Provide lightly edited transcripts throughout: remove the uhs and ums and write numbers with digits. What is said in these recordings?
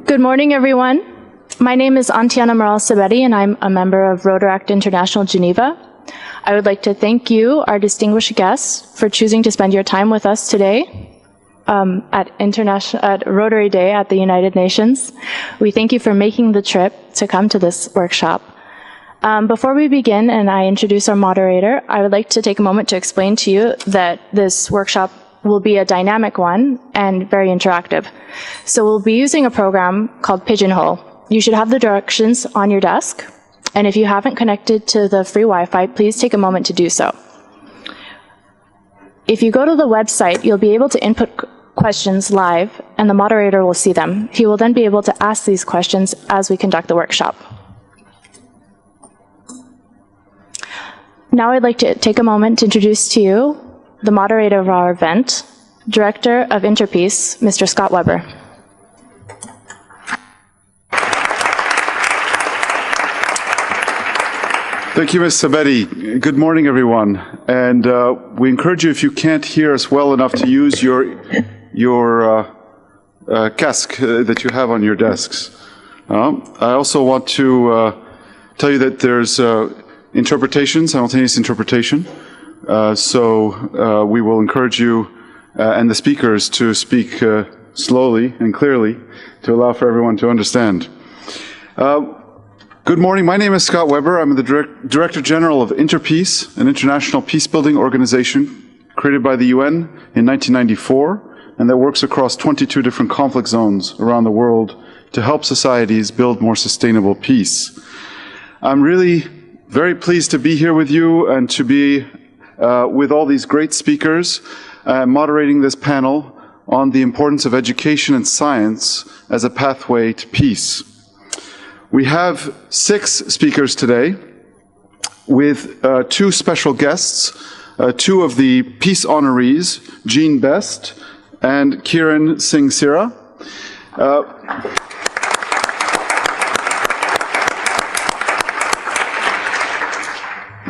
Good morning, everyone. My name is Anntiana Sabeti, and I'm a member of Rotaract International Geneva. I would like to thank you, our distinguished guests, for choosing to spend your time with us today at Rotary Day at the United Nations. We thank you for making the trip to come to this workshop. Before we begin and I introduce our moderator, I would like to take a moment to explain to you that this workshop will be a dynamic one and very interactive. So we'll be using a program called Pigeonhole. You should have the directions on your desk, and if you haven't connected to the free Wi-Fi, please take a moment to do so. If you go to the website, you'll be able to input questions live, and the moderator will see them. He will then be able to ask these questions as we conduct the workshop. Now I'd like to take a moment to introduce to you the moderator of our event, Director of INTERPEACE, Mr. Scott Weber. Thank you, Ms. Sabeti. Good morning, everyone. And we encourage you, if you can't hear us well enough, to use your casque that you have on your desks. I also want to tell you that there's interpretation, simultaneous interpretation. So we will encourage you and the speakers to speak slowly and clearly to allow for everyone to understand. Good morning. My name is Scott Weber. I'm the Director General of INTERPEACE, an international peace-building organization created by the UN in 1994, and that works across 22 different conflict zones around the world to help societies build more sustainable peace. I'm really very pleased to be here with you and to be with all these great speakers moderating this panel on the importance of education and science as a pathway to peace. We have 6 speakers today with 2 special guests, 2 of the peace honorees, Jean Best and Kiran Singh Sira.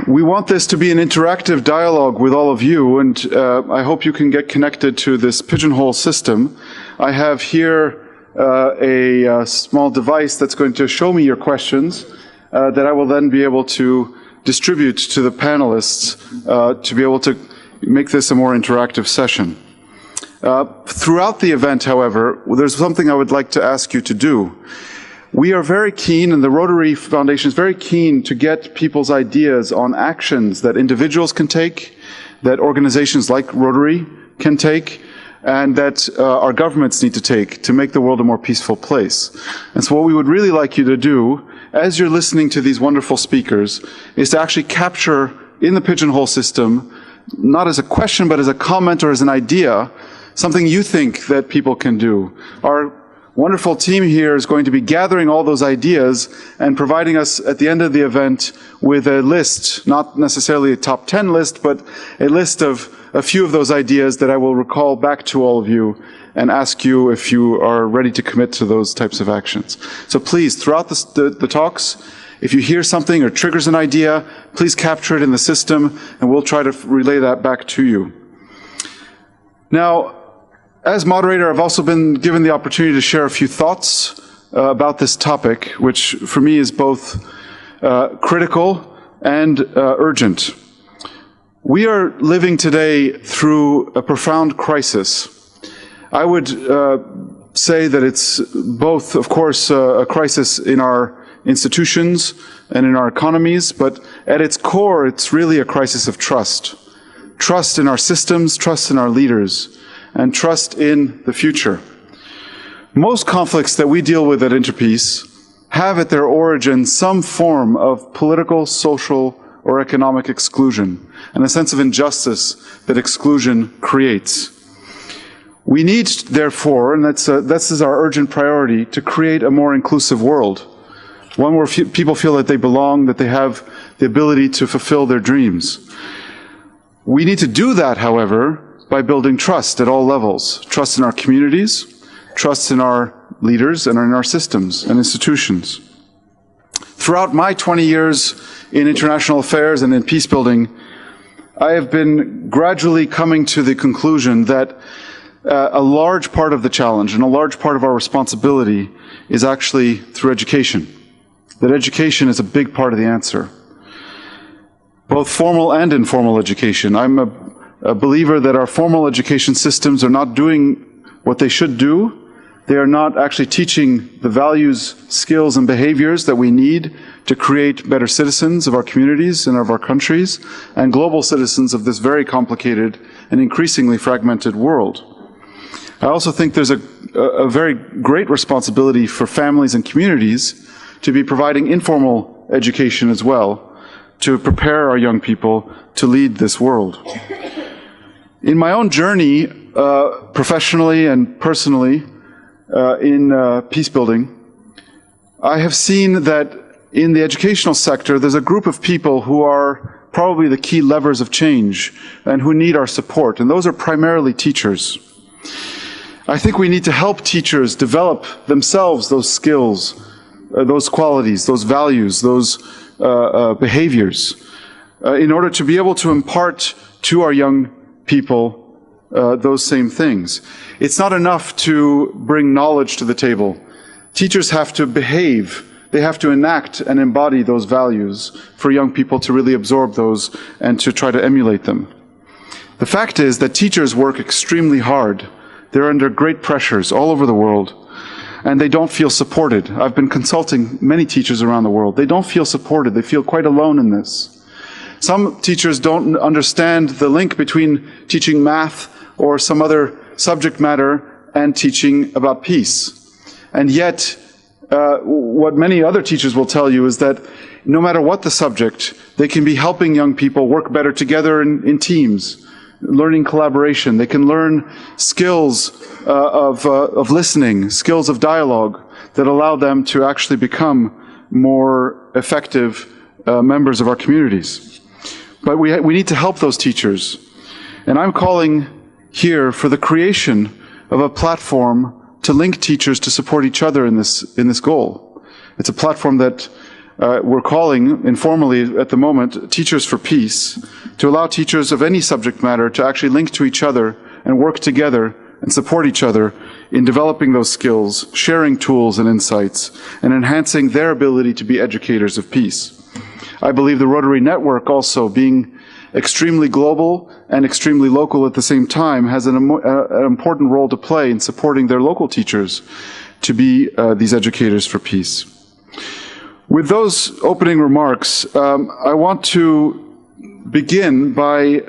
We want this to be an interactive dialogue with all of you, and I hope you can get connected to this Pigeonhole system. I have here a small device that's going to show me your questions that I will then be able to distribute to the panelists to be able to make this a more interactive session. Throughout the event, however, there's something I would like to ask you to do. We are very keen, and the Rotary Foundation is very keen to get people's ideas on actions that individuals can take, that organizations like Rotary can take, and that our governments need to take to make the world a more peaceful place. And so what we would really like you to do, as you're listening to these wonderful speakers, is to actually capture in the Pigeonhole system, not as a question, but as a comment or as an idea, something you think that people can do. Our wonderful team here is going to be gathering all those ideas and providing us at the end of the event with a list, not necessarily a top 10 list, but a list of a few of those ideas that I will recall back to all of you and ask you if you are ready to commit to those types of actions. So please, throughout the talks, if you hear something or triggers an idea, please capture it in the system and we'll try to relay that back to you. Now, as moderator, I've also been given the opportunity to share a few thoughts about this topic, which for me is both critical and urgent. We are living today through a profound crisis. I would say that it's both, of course, a crisis in our institutions and in our economies, but at its core, it's really a crisis of trust. Trust in our systems, trust in our leaders, and trust in the future. Most conflicts that we deal with at INTERPEACE have at their origin some form of political, social, or economic exclusion, and a sense of injustice that exclusion creates. We need, therefore, and this is our urgent priority, to create a more inclusive world, one where people feel that they belong, that they have the ability to fulfill their dreams. We need to do that, however, by building trust at all levels. Trust in our communities, trust in our leaders, and in our systems and institutions. Throughout my 20 years in international affairs and in peace building, I have been gradually coming to the conclusion that a large part of the challenge and a large part of our responsibility is actually through education. That education is a big part of the answer. Both formal and informal education. I'm a believer that our formal education systems are not doing what they should do. They are not actually teaching the values, skills, and behaviors that we need to create better citizens of our communities and of our countries, and global citizens of this very complicated and increasingly fragmented world. I also think there's a very great responsibility for families and communities to be providing informal education as well, to prepare our young people to lead this world. In my own journey, professionally and personally, in peace building, I have seen that in the educational sector, there's a group of people who are probably the key levers of change and who need our support, and those are primarily teachers. I think we need to help teachers develop themselves those skills, those qualities, those values, those behaviors, in order to be able to impart to our young people those same things. It's not enough to bring knowledge to the table. Teachers have to behave. They have to enact and embody those values for young people to really absorb those and to try to emulate them. The fact is that teachers work extremely hard. They're under great pressures all over the world, and they don't feel supported. I've been consulting many teachers around the world. They don't feel supported. They feel quite alone in this. Some teachers don't understand the link between teaching math or some other subject matter and teaching about peace. And yet, what many other teachers will tell you is that no matter what the subject, they can be helping young people work better together in teams, learning collaboration. They can learn skills of listening, skills of dialogue that allow them to actually become more effective members of our communities. But we need to help those teachers. And I'm calling here for the creation of a platform to link teachers to support each other in this goal. It's a platform that we're calling informally at the moment Teachers for Peace, to allow teachers of any subject matter to actually link to each other and work together and support each other in developing those skills, sharing tools and insights, and enhancing their ability to be educators of peace. I believe the Rotary network also, being extremely global and extremely local at the same time, has an important role to play in supporting their local teachers to be these educators for peace. With those opening remarks, I want to begin by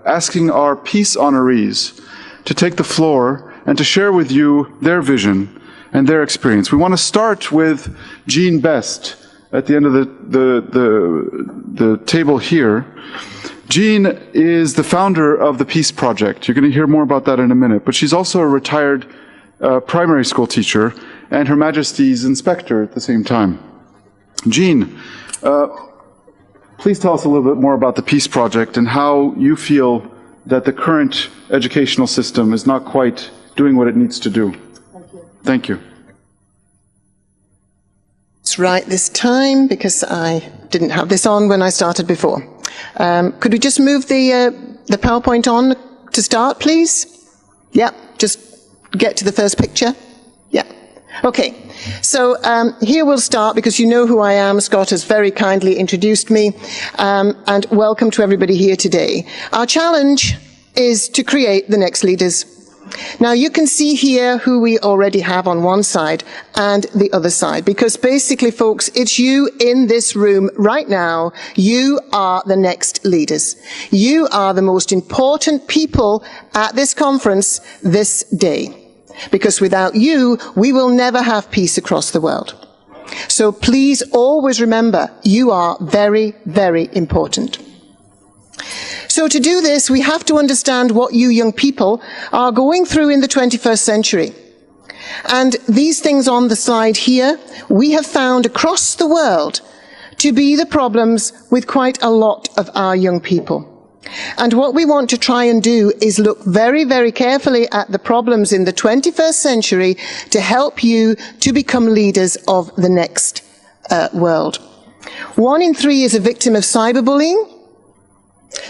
asking our peace honorees to take the floor and to share with you their vision and their experience. We want to start with Jean Best at the end of the table here. Jean is the founder of the Peace Project. You're going to hear more about that in a minute, but she's also a retired primary school teacher and Her Majesty's inspector at the same time. Jean, please tell us a little bit more about the Peace Project and how you feel that the current educational system is not quite doing what it needs to do. Thank you. Thank you. It's right this time because I didn't have this on when I started before. Could we just move the PowerPoint on to start, please? Yeah, just get to the first picture. Yeah. Okay. So here we'll start because you know who I am. Scott has very kindly introduced me. And welcome to everybody here today. Our challenge is to create the next leaders. Now you can see here who we already have on one side and the other side, because basically, folks, it's you in this room right now. You are the next leaders. You are the most important people at this conference this day. Because without you, we will never have peace across the world. So please always remember, you are very, very important. So to do this, we have to understand what you young people are going through in the 21st century. And these things on the slide here, we have found across the world to be the problems with quite a lot of our young people. And what we want to try and do is look very, very carefully at the problems in the 21st century to help you to become leaders of the next world. 1 in 3 is a victim of cyberbullying.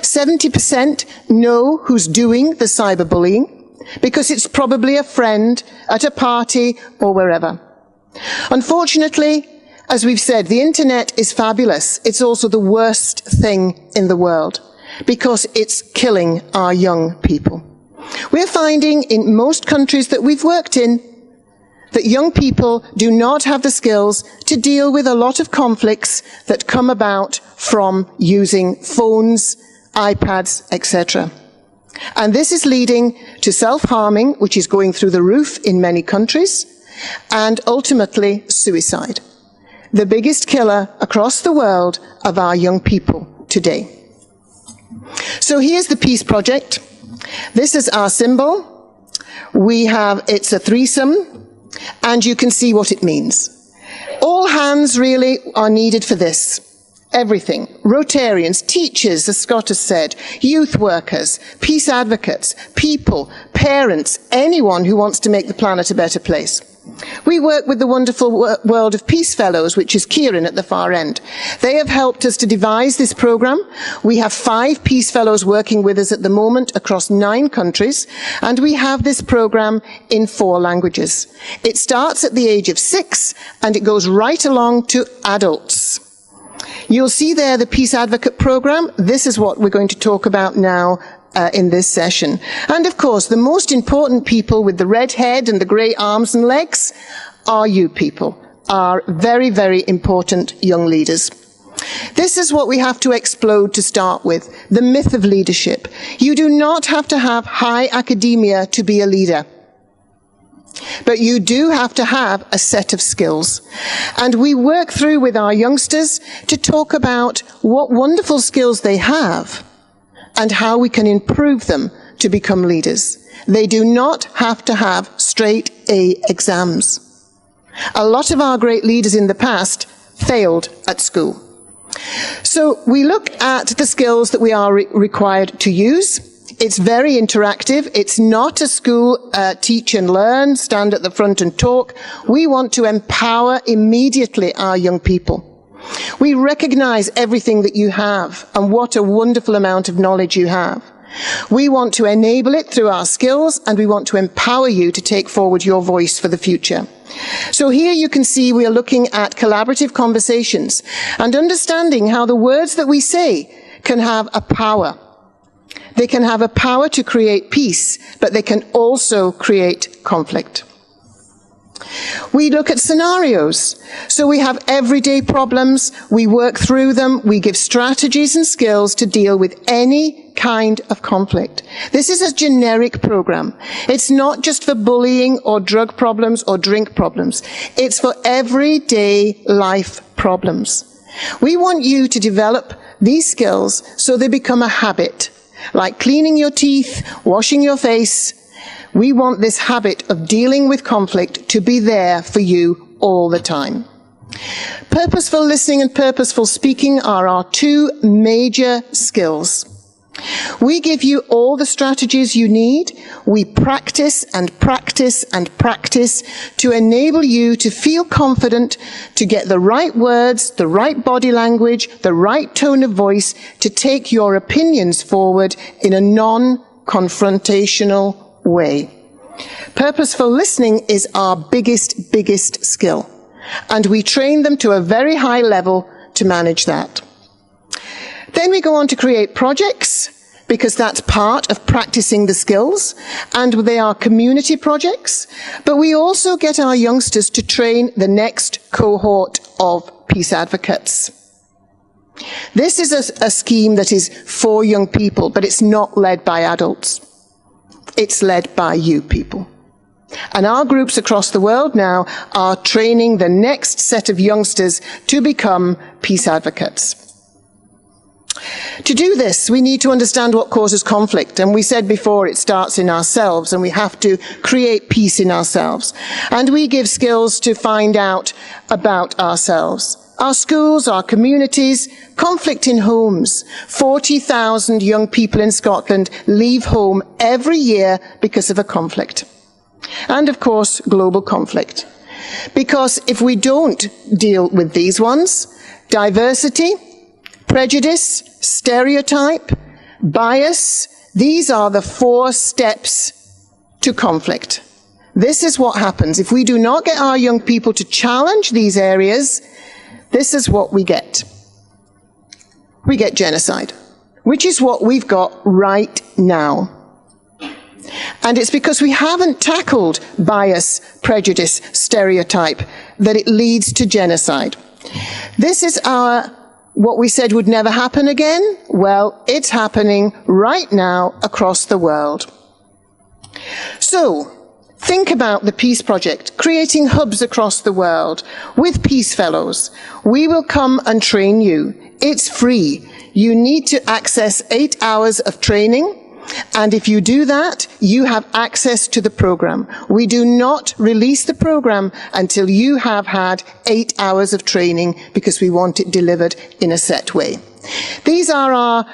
70% know who's doing the cyberbullying. because it's probably a friend at a party or wherever. Unfortunately, as we've said, the internet is fabulous. It's also the worst thing in the world because it's killing our young people. We're finding in most countries that we've worked in that young people do not have the skills to deal with a lot of conflicts that come about from using phones, iPads, etc. And this is leading to self-harming, which is going through the roof in many countries, and ultimately suicide, the biggest killer across the world of our young people today. So here's the Peace Project. This is our symbol. It's a threesome, and you can see what it means. All hands really are needed for this. Everything. Rotarians, teachers, as Scott has said, youth workers, peace advocates, people, parents, anyone who wants to make the planet a better place. We work with the wonderful World of Peace Fellows, which is Kieran at the far end. They have helped us to devise this program. We have 5 Peace Fellows working with us at the moment across 9 countries, and we have this program in 4 languages. It starts at the age of 6, and it goes right along to adults. You'll see there the Peace Advocate program. This is what we're going to talk about now in this session. And of course, the most important people with the red head and the grey arms and legs are you people, are very, very important young leaders. This is what we have to explode to start with, the myth of leadership. You do not have to have high academia to be a leader. But you do have to have a set of skills. And we work through with our youngsters to talk about what wonderful skills they have and how we can improve them to become leaders. They do not have to have straight A exams. A lot of our great leaders in the past failed at school. So we look at the skills that we are required to use. It's very interactive. It's not a school teach and learn, stand at the front and talk. We want to empower immediately our young people. We recognize everything that you have and what a wonderful amount of knowledge you have. We want to enable it through our skills, and we want to empower you to take forward your voice for the future. So here you can see we are looking at collaborative conversations and understanding how the words that we say can have a power. They can have a power to create peace, but they can also create conflict. We look at scenarios. So we have everyday problems, we work through them, we give strategies and skills to deal with any kind of conflict. This is a generic program. It's not just for bullying or drug problems or drink problems. It's for everyday life problems. We want you to develop these skills so they become a habit, like cleaning your teeth, washing your face. We want this habit of dealing with conflict to be there for you all the time. Purposeful listening and purposeful speaking are our 2 major skills. We give you all the strategies you need. We practice and practice and practice to enable you to feel confident, to get the right words, the right body language, the right tone of voice, to take your opinions forward in a non-confrontational way. Purposeful listening is our biggest skill, and we train them to a very high level to manage that. Then we go on to create projects, because that's part of practicing the skills, and they are community projects, but we also get our youngsters to train the next cohort of peace advocates. This is a scheme that is for young people, but it's not led by adults. It's led by you people. And our groups across the world now are training the next set of youngsters to become peace advocates. To do this, we need to understand what causes conflict. And we said before, it starts in ourselves, and we have to create peace in ourselves. And we give skills to find out about ourselves. Our schools, our communities, conflict in homes. 40,000 young people in Scotland leave home every year because of a conflict. And of course, global conflict. Because if we don't deal with these ones, diversity, prejudice, stereotype, bias, these are the 4 steps to conflict. This is what happens. If we do not get our young people to challenge these areas, this is what we get. We get genocide, which is what we've got right now. And it's because we haven't tackled bias, prejudice, stereotype that it leads to genocide. This is what we said would never happen again. Well, it's happening right now across the world. So, think about the Peace Project, creating hubs across the world with Peace Fellows. We will come and train you. It's free. You need to access 8 hours of training. And if you do that, you have access to the program. We do not release the program until you have had 8 hours of training because we want it delivered in a set way. These are our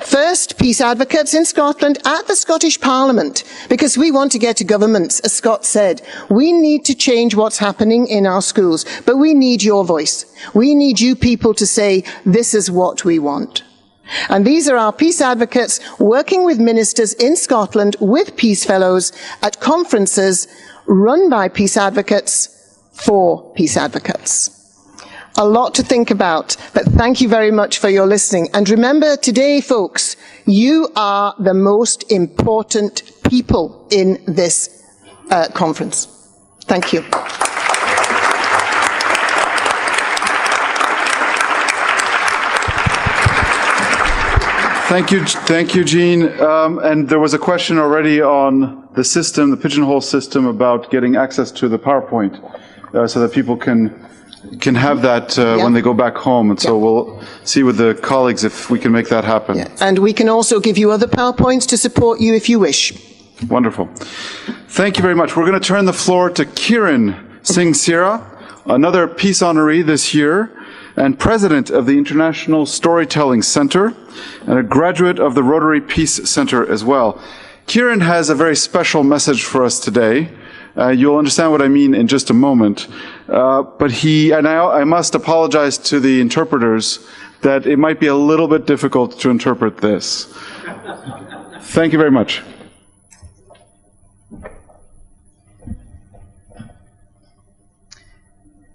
first peace advocates in Scotland at the Scottish Parliament, because we want to get to governments, as Scott said. We need to change what's happening in our schools, but we need your voice. We need you people to say, this is what we want. And these are our peace advocates working with ministers in Scotland with Peace Fellows at conferences run by peace advocates for peace advocates. A lot to think about, but thank you very much for your listening. And remember today, folks, you are the most important people in this conference. Thank you. Thank you, Jean. And there was a question already on the system, the pigeonhole system, about getting access to the PowerPoint so that people can have that when they go back home. And so we'll see with the colleagues if we can make that happen. Yeah. And we can also give you other PowerPoints to support you if you wish. Wonderful. Thank you very much. We're going to turn the floor to Kiran Singh Sira, another peace honoree this year, and president of the International Storytelling Center, and a graduate of the Rotary Peace Center as well. Kiran has a very special message for us today. You'll understand what I mean in just a moment. But I must apologize to the interpreters that it might be a little bit difficult to interpret this. Thank you very much.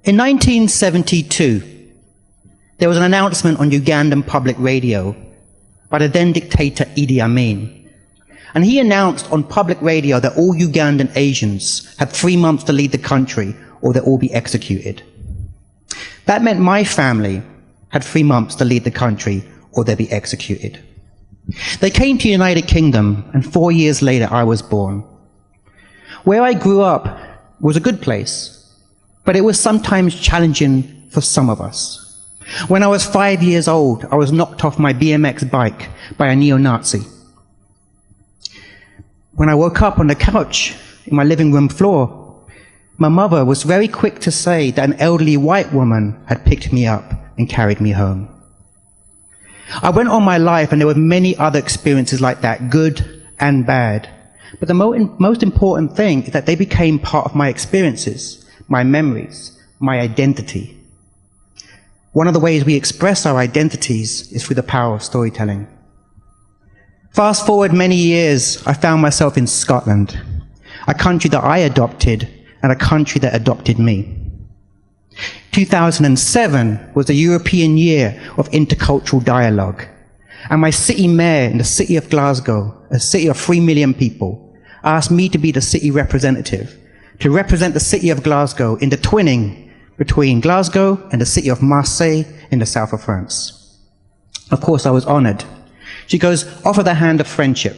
In 1972, there was an announcement on Ugandan public radio by the then dictator Idi Amin. And he announced on public radio that all Ugandan Asians had 3 months to leave the country or they'll all be executed. That meant my family had 3 months to leave the country or they'll be executed. They came to the United Kingdom, and 4 years later I was born. Where I grew up was a good place, but it was sometimes challenging for some of us. When I was 5 years old, I was knocked off my BMX bike by a neo-Nazi. When I woke up on the couch in my living room floor, my mother was very quick to say that an elderly white woman had picked me up and carried me home. I went on my life, and there were many other experiences like that, good and bad. But the most important thing is that they became part of my experiences, my memories, my identity. One of the ways we express our identities is through the power of storytelling. Fast forward many years, I found myself in Scotland, a country that I adopted and a country that adopted me. 2007 was the European Year of Intercultural Dialogue, and my city mayor in the city of Glasgow, a city of 3 million people, asked me to be the city representative, to represent the city of Glasgow in the twinning between Glasgow and the city of Marseille in the south of France. Of course, I was honored. She goes, offer the hand of friendship.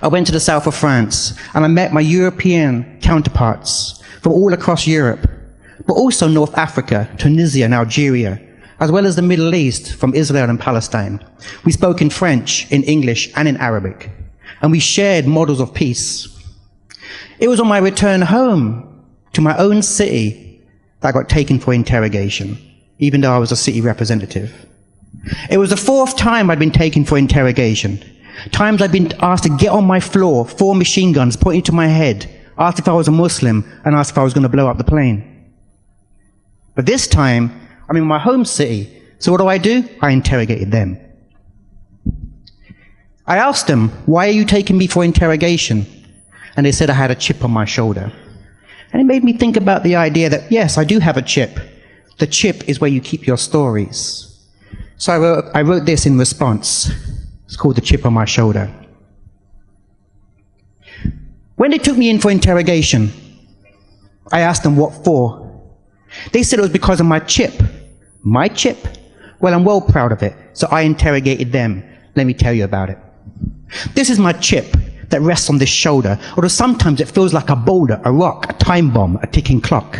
I went to the south of France, and I met my European counterparts from all across Europe, but also North Africa, Tunisia and Algeria, as well as the Middle East from Israel and Palestine. We spoke in French, in English, and in Arabic, and we shared models of peace. It was on my return home to my own city that I got taken for interrogation, even though I was a city representative. It was the 4th time I'd been taken for interrogation. Times I'd been asked to get on my floor, 4 machine guns pointing to my head, asked if I was a Muslim, and asked if I was going to blow up the plane. But this time, I'm in my home city, so what do? I interrogated them. I asked them, why are you taking me for interrogation? and they said I had a chip on my shoulder. And it made me think about the idea that, yes, I do have a chip. The chip is where you keep your stories. So I wrote this in response. It's called The Chip on My Shoulder. When they took me in for interrogation, I asked them what for. They said it was because of my chip. My chip? Well, I'm well proud of it, so I interrogated them. Let me tell you about it. This is my chip that rests on this shoulder, although sometimes it feels like a boulder, a rock, a time bomb, a ticking clock.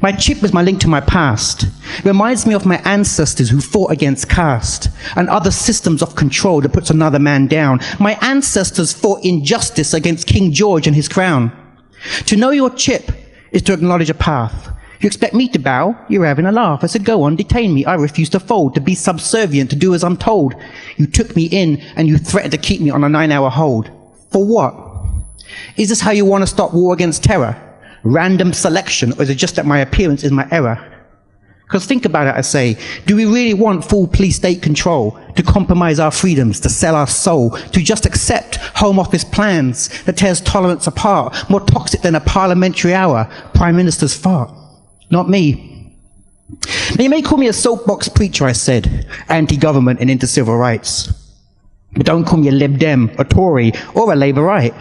My chip is my link to my past. It reminds me of my ancestors who fought against caste and other systems of control that puts another man down. My ancestors fought injustice against King George and his crown. To know your chip is to acknowledge a path. You expect me to bow? You're having a laugh. I said, go on, detain me. I refuse to fold, to be subservient, to do as I'm told. You took me in and you threatened to keep me on a 9-hour hold. For what? Is this how you want to stop war against terror? Random selection, or is it just that my appearance is my error? Because think about it, I say, do we really want full police state control, to compromise our freedoms, to sell our soul, to just accept Home Office plans that tears tolerance apart, more toxic than a parliamentary hour, Prime Minister's fart? Not me. Now you may call me a soapbox preacher, I said, anti-government and into civil rights. But don't call me a Lib Dem, a Tory, or a Labourite.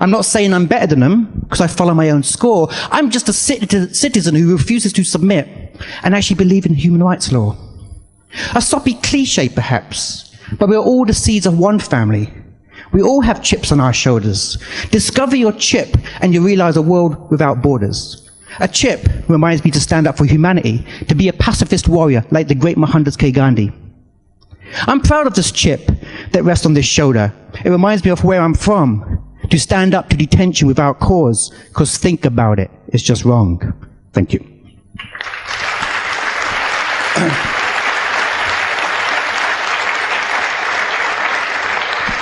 I'm not saying I'm better than them, because I follow my own score. I'm just a citizen who refuses to submit and actually believe in human rights law. A soppy cliche, perhaps, but we're all the seeds of one family. We all have chips on our shoulders. Discover your chip, and you realize a world without borders. A chip reminds me to stand up for humanity, to be a pacifist warrior like the great Mohandas K. Gandhi. I'm proud of this chip that rests on this shoulder. It reminds me of where I'm from, to stand up to detention without cause, because think about it, it's just wrong. Thank you.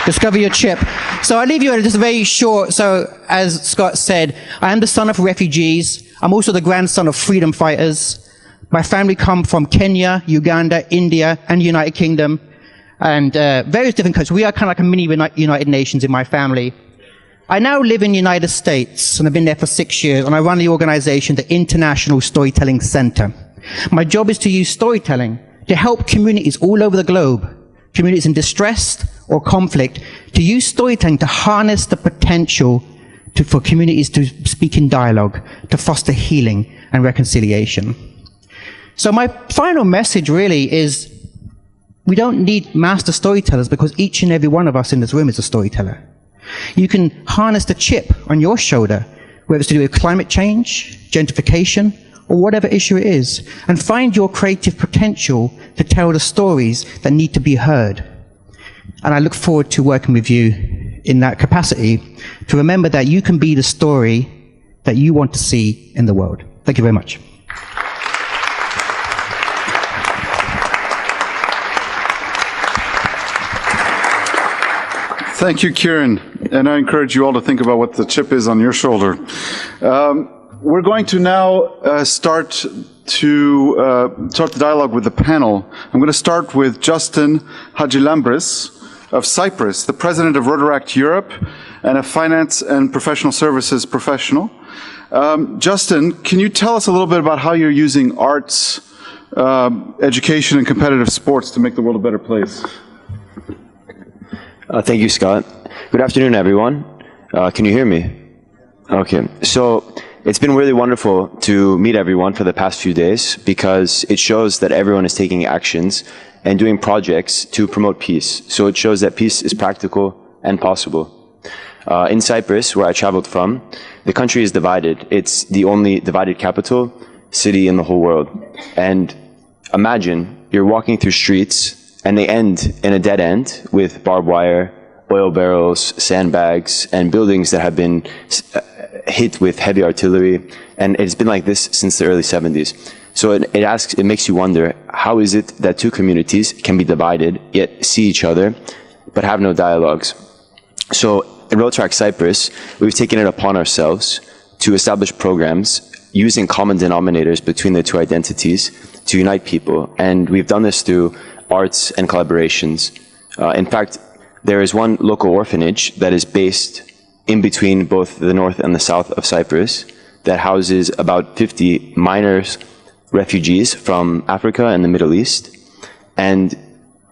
Discover your chip. So I leave you at just very short. So as Scott said, I am the son of refugees. I'm also the grandson of freedom fighters. My family come from Kenya, Uganda, India, and United Kingdom, and various different countries. We are kind of like a mini United Nations in my family. I now live in the United States, and I've been there for 6 years, and I run the organization, the International Storytelling Center. My job is to use storytelling to help communities all over the globe, communities in distress or conflict, to use storytelling to harness the potential for communities to speak in dialogue, to foster healing and reconciliation. So my final message really is, we don't need master storytellers, because each and every one of us in this room is a storyteller. You can harness the chip on your shoulder, whether it's to do with climate change, gentrification, or whatever issue it is, and find your creative potential to tell the stories that need to be heard. And I look forward to working with you in that capacity, to remember that you can be the story that you want to see in the world. Thank you very much. Thank you, Kieran. And I encourage you all to think about what the chip is on your shoulder. We're going to now start the dialogue with the panel. I'm going to start with Justin Hadjilambris of Cyprus, the president of Rotaract Europe and a finance and professional services professional. Justin, can you tell us a little bit about how you're using arts, education, and competitive sports to make the world a better place? Thank you, Scott. Good afternoon, everyone. Can you hear me? Okay. So it's been really wonderful to meet everyone for the past few days, because it shows that everyone is taking actions and doing projects to promote peace. So it shows that peace is practical and possible. In Cyprus, where I traveled from, the country is divided. It's the only divided capital city in the whole world. And imagine you're walking through streets and they end in a dead end with barbed wire, oil barrels, sandbags, and buildings that have been hit with heavy artillery. And it's been like this since the early 70s. So it makes you wonder, how is it that two communities can be divided, yet see each other, but have no dialogues? So at Rotaract Cyprus, we've taken it upon ourselves to establish programs using common denominators between the two identities to unite people. And we've done this through arts and collaborations. In fact, there is one local orphanage that is based in between both the north and the south of Cyprus that houses about 50 minors, refugees from Africa and the Middle East. And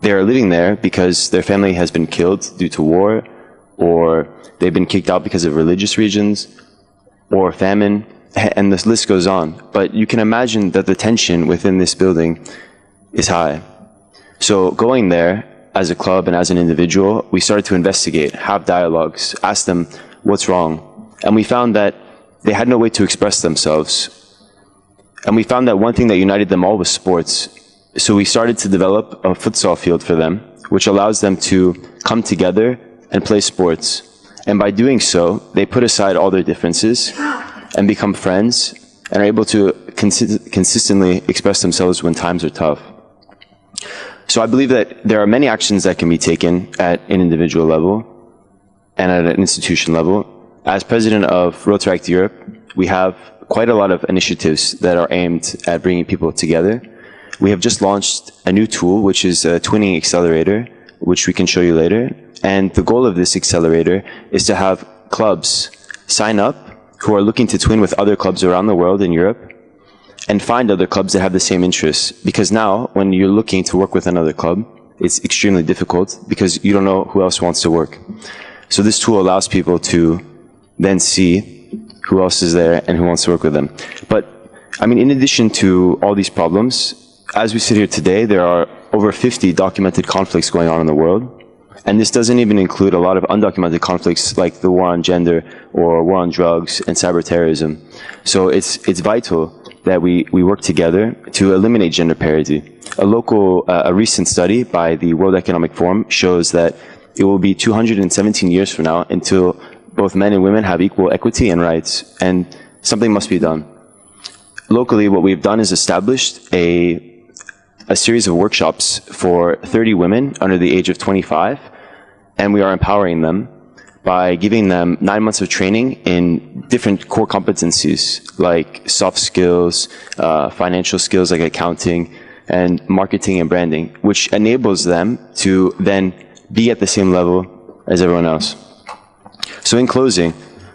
they are living there because their family has been killed due to war, or they've been kicked out because of religious reasons, or famine, and this list goes on. But you can imagine that the tension within this building is high. So going there as a club and as an individual, we started to investigate, have dialogues, ask them what's wrong. And we found that they had no way to express themselves. And we found that one thing that united them all was sports. So we started to develop a futsal field for them, which allows them to come together and play sports. And by doing so, they put aside all their differences and become friends and are able to consistently express themselves when times are tough. So I believe that there are many actions that can be taken at an individual level and at an institution level. As president of Rotaract Europe, we have quite a lot of initiatives that are aimed at bringing people together. We have just launched a new tool, which is a twinning accelerator, which we can show you later. And the goal of this accelerator is to have clubs sign up who are looking to twin with other clubs around the world in Europe and find other clubs that have the same interests. Because now, when you're looking to work with another club, it's extremely difficult because you don't know who else wants to work. So this tool allows people to then see who else is there and who wants to work with them. But, I mean, in addition to all these problems, as we sit here today, there are over 50 documented conflicts going on in the world. And this doesn't even include a lot of undocumented conflicts like the war on gender or war on drugs and cyber terrorism. So it's vital that we work together to eliminate gender parity. A recent study by the World Economic Forum shows that it will be 217 years from now until both men and women have equal equity and rights, and something must be done. Locally, what we've done is established a series of workshops for 30 women under the age of 25, and we are empowering them by giving them 9 months of training in different core competencies like soft skills, financial skills like accounting, and marketing and branding, which enables them to then be at the same level as everyone else. So in closing,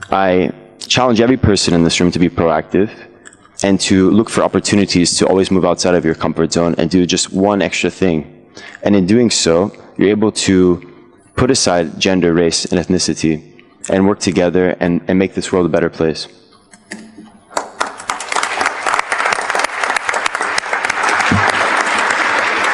I challenge every person in this room to be proactive and to look for opportunities to always move outside of your comfort zone and do just one extra thing. And in doing so, you're able to put aside gender, race, and ethnicity and work together and make this world a better place.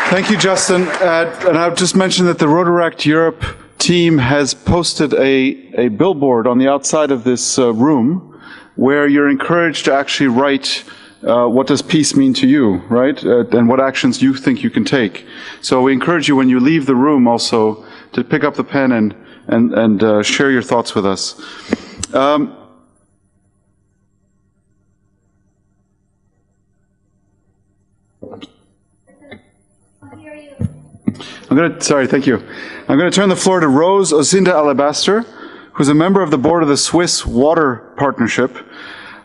Thank you, Justin. And I'll just mention that the Rotaract Europe team has posted a billboard on the outside of this room where you're encouraged to actually write what does peace mean to you, right? And what actions you think you can take. So we encourage you when you leave the room also to pick up the pen and share your thoughts with us. Sorry, thank you. I'm going to turn the floor to Rose Osinde Alabaster, who's a member of the board of the Swiss Water Partnership.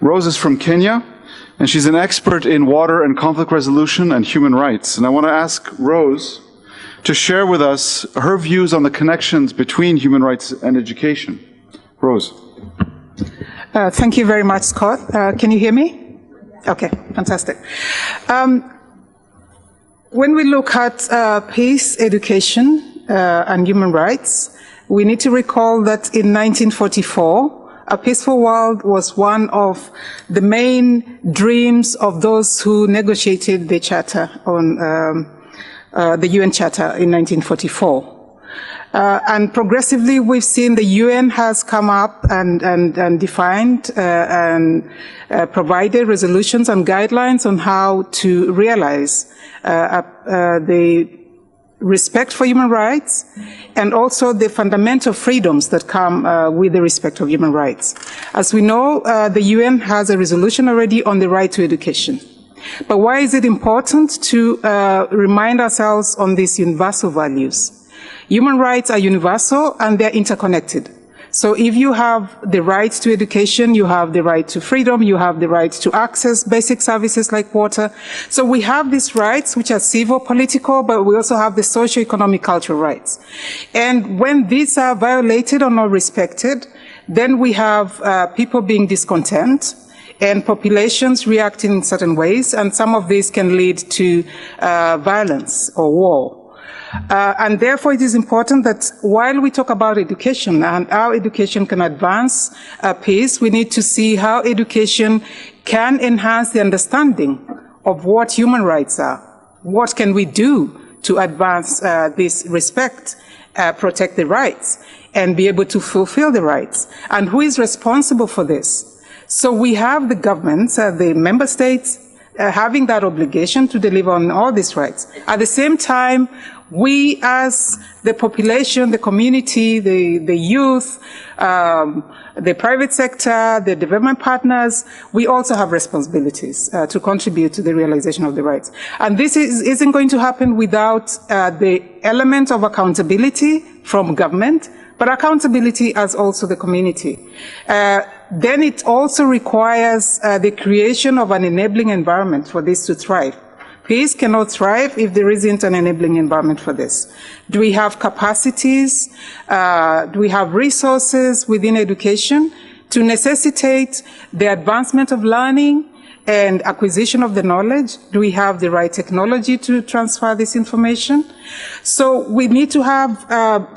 Rose is from Kenya, and she's an expert in water and conflict resolution and human rights. And I want to ask Rose to share with us her views on the connections between human rights and education. Rose. Thank you very much, Scott. Can you hear me? Okay, fantastic. When we look at peace, education, and human rights, we need to recall that in 1944, a peaceful world was one of the main dreams of those who negotiated the Charter on the UN Charter in 1944. And progressively, we've seen the UN has come up and defined and provided resolutions and guidelines on how to realize the respect for human rights and also the fundamental freedoms that come with the respect of human rights. As we know, the UN has a resolution already on the right to education. But why is it important to remind ourselves on these universal values? Human rights are universal and they're interconnected. So if you have the right to education, you have the right to freedom, you have the right to access basic services like water. So we have these rights which are civil, political, but we also have the socio-economic, cultural rights. And when these are violated or not respected, then we have people being discontent and populations reacting in certain ways, and some of these can lead to violence or war. And therefore it is important that while we talk about education and how education can advance peace, we need to see how education can enhance the understanding of what human rights are. What can we do to advance this respect, protect the rights, and be able to fulfill the rights? And who is responsible for this? So we have the governments, the member states, having that obligation to deliver on all these rights. At the same time, we as the population, the community, the youth, the private sector, the development partners, we also have responsibilities to contribute to the realization of the rights. And this isn't going to happen without the element of accountability from government, but accountability as also the community. Then it also requires the creation of an enabling environment for this to thrive. Peace cannot thrive if there isn't an enabling environment for this. Do we have capacities? Do we have resources within education to necessitate the advancement of learning and acquisition of the knowledge? Do we have the right technology to transfer this information? So we need to have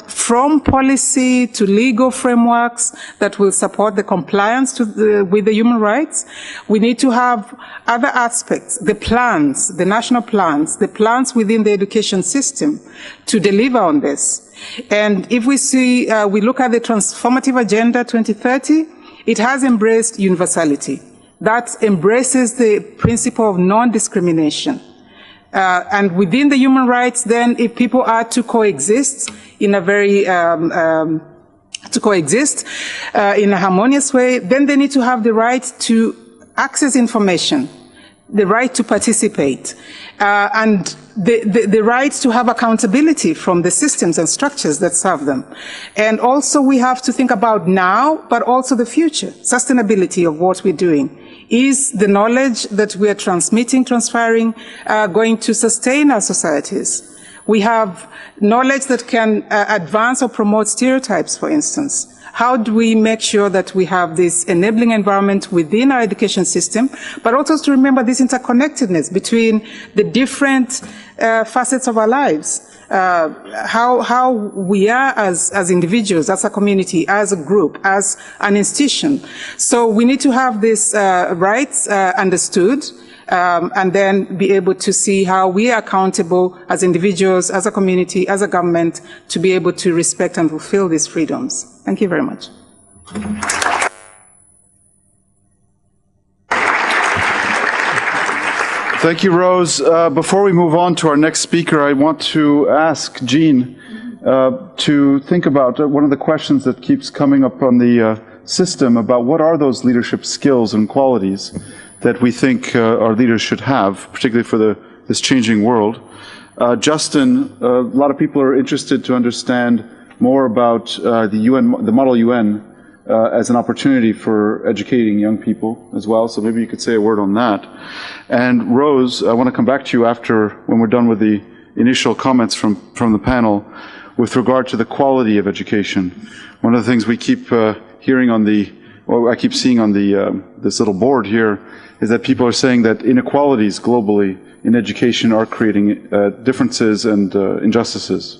from policy to legal frameworks that will support the compliance with the human rights. We need to have other aspects, the plans, the national plans, the plans within the education system to deliver on this. And if we see, we look at the Transformative Agenda 2030, it has embraced universality. That embraces the principle of non-discrimination. And within the human rights, then, if people are to coexist in a very, in a harmonious way, then they need to have the right to access information, the right to participate, and the right to have accountability from the systems and structures that serve them. And also we have to think about now, but also the future, sustainability of what we're doing. Is the knowledge that we are transferring, going to sustain our societies? We have knowledge that can advance or promote stereotypes, for instance. How do we make sure that we have this enabling environment within our education system, but also to remember this interconnectedness between the different facets of our lives? How we are as individuals, as a community, as a group, as an institution. So we need to have these rights understood, and then be able to see how we are accountable as individuals, as a community, as a government, to be able to respect and fulfill these freedoms. Thank you very much. Thank you, Rose. Before we move on to our next speaker, I want to ask Jean to think about one of the questions that keeps coming up on the system about what are those leadership skills and qualities that we think our leaders should have, particularly for this changing world. Justin, a lot of people are interested to understand more about the Model UN as an opportunity for educating young people as well, so maybe you could say a word on that. And Rose, I want to come back to you when we're done with the initial comments from the panel with regard to the quality of education. One of the things we keep hearing I keep seeing on this little board here is that people are saying that inequalities globally in education are creating differences and injustices.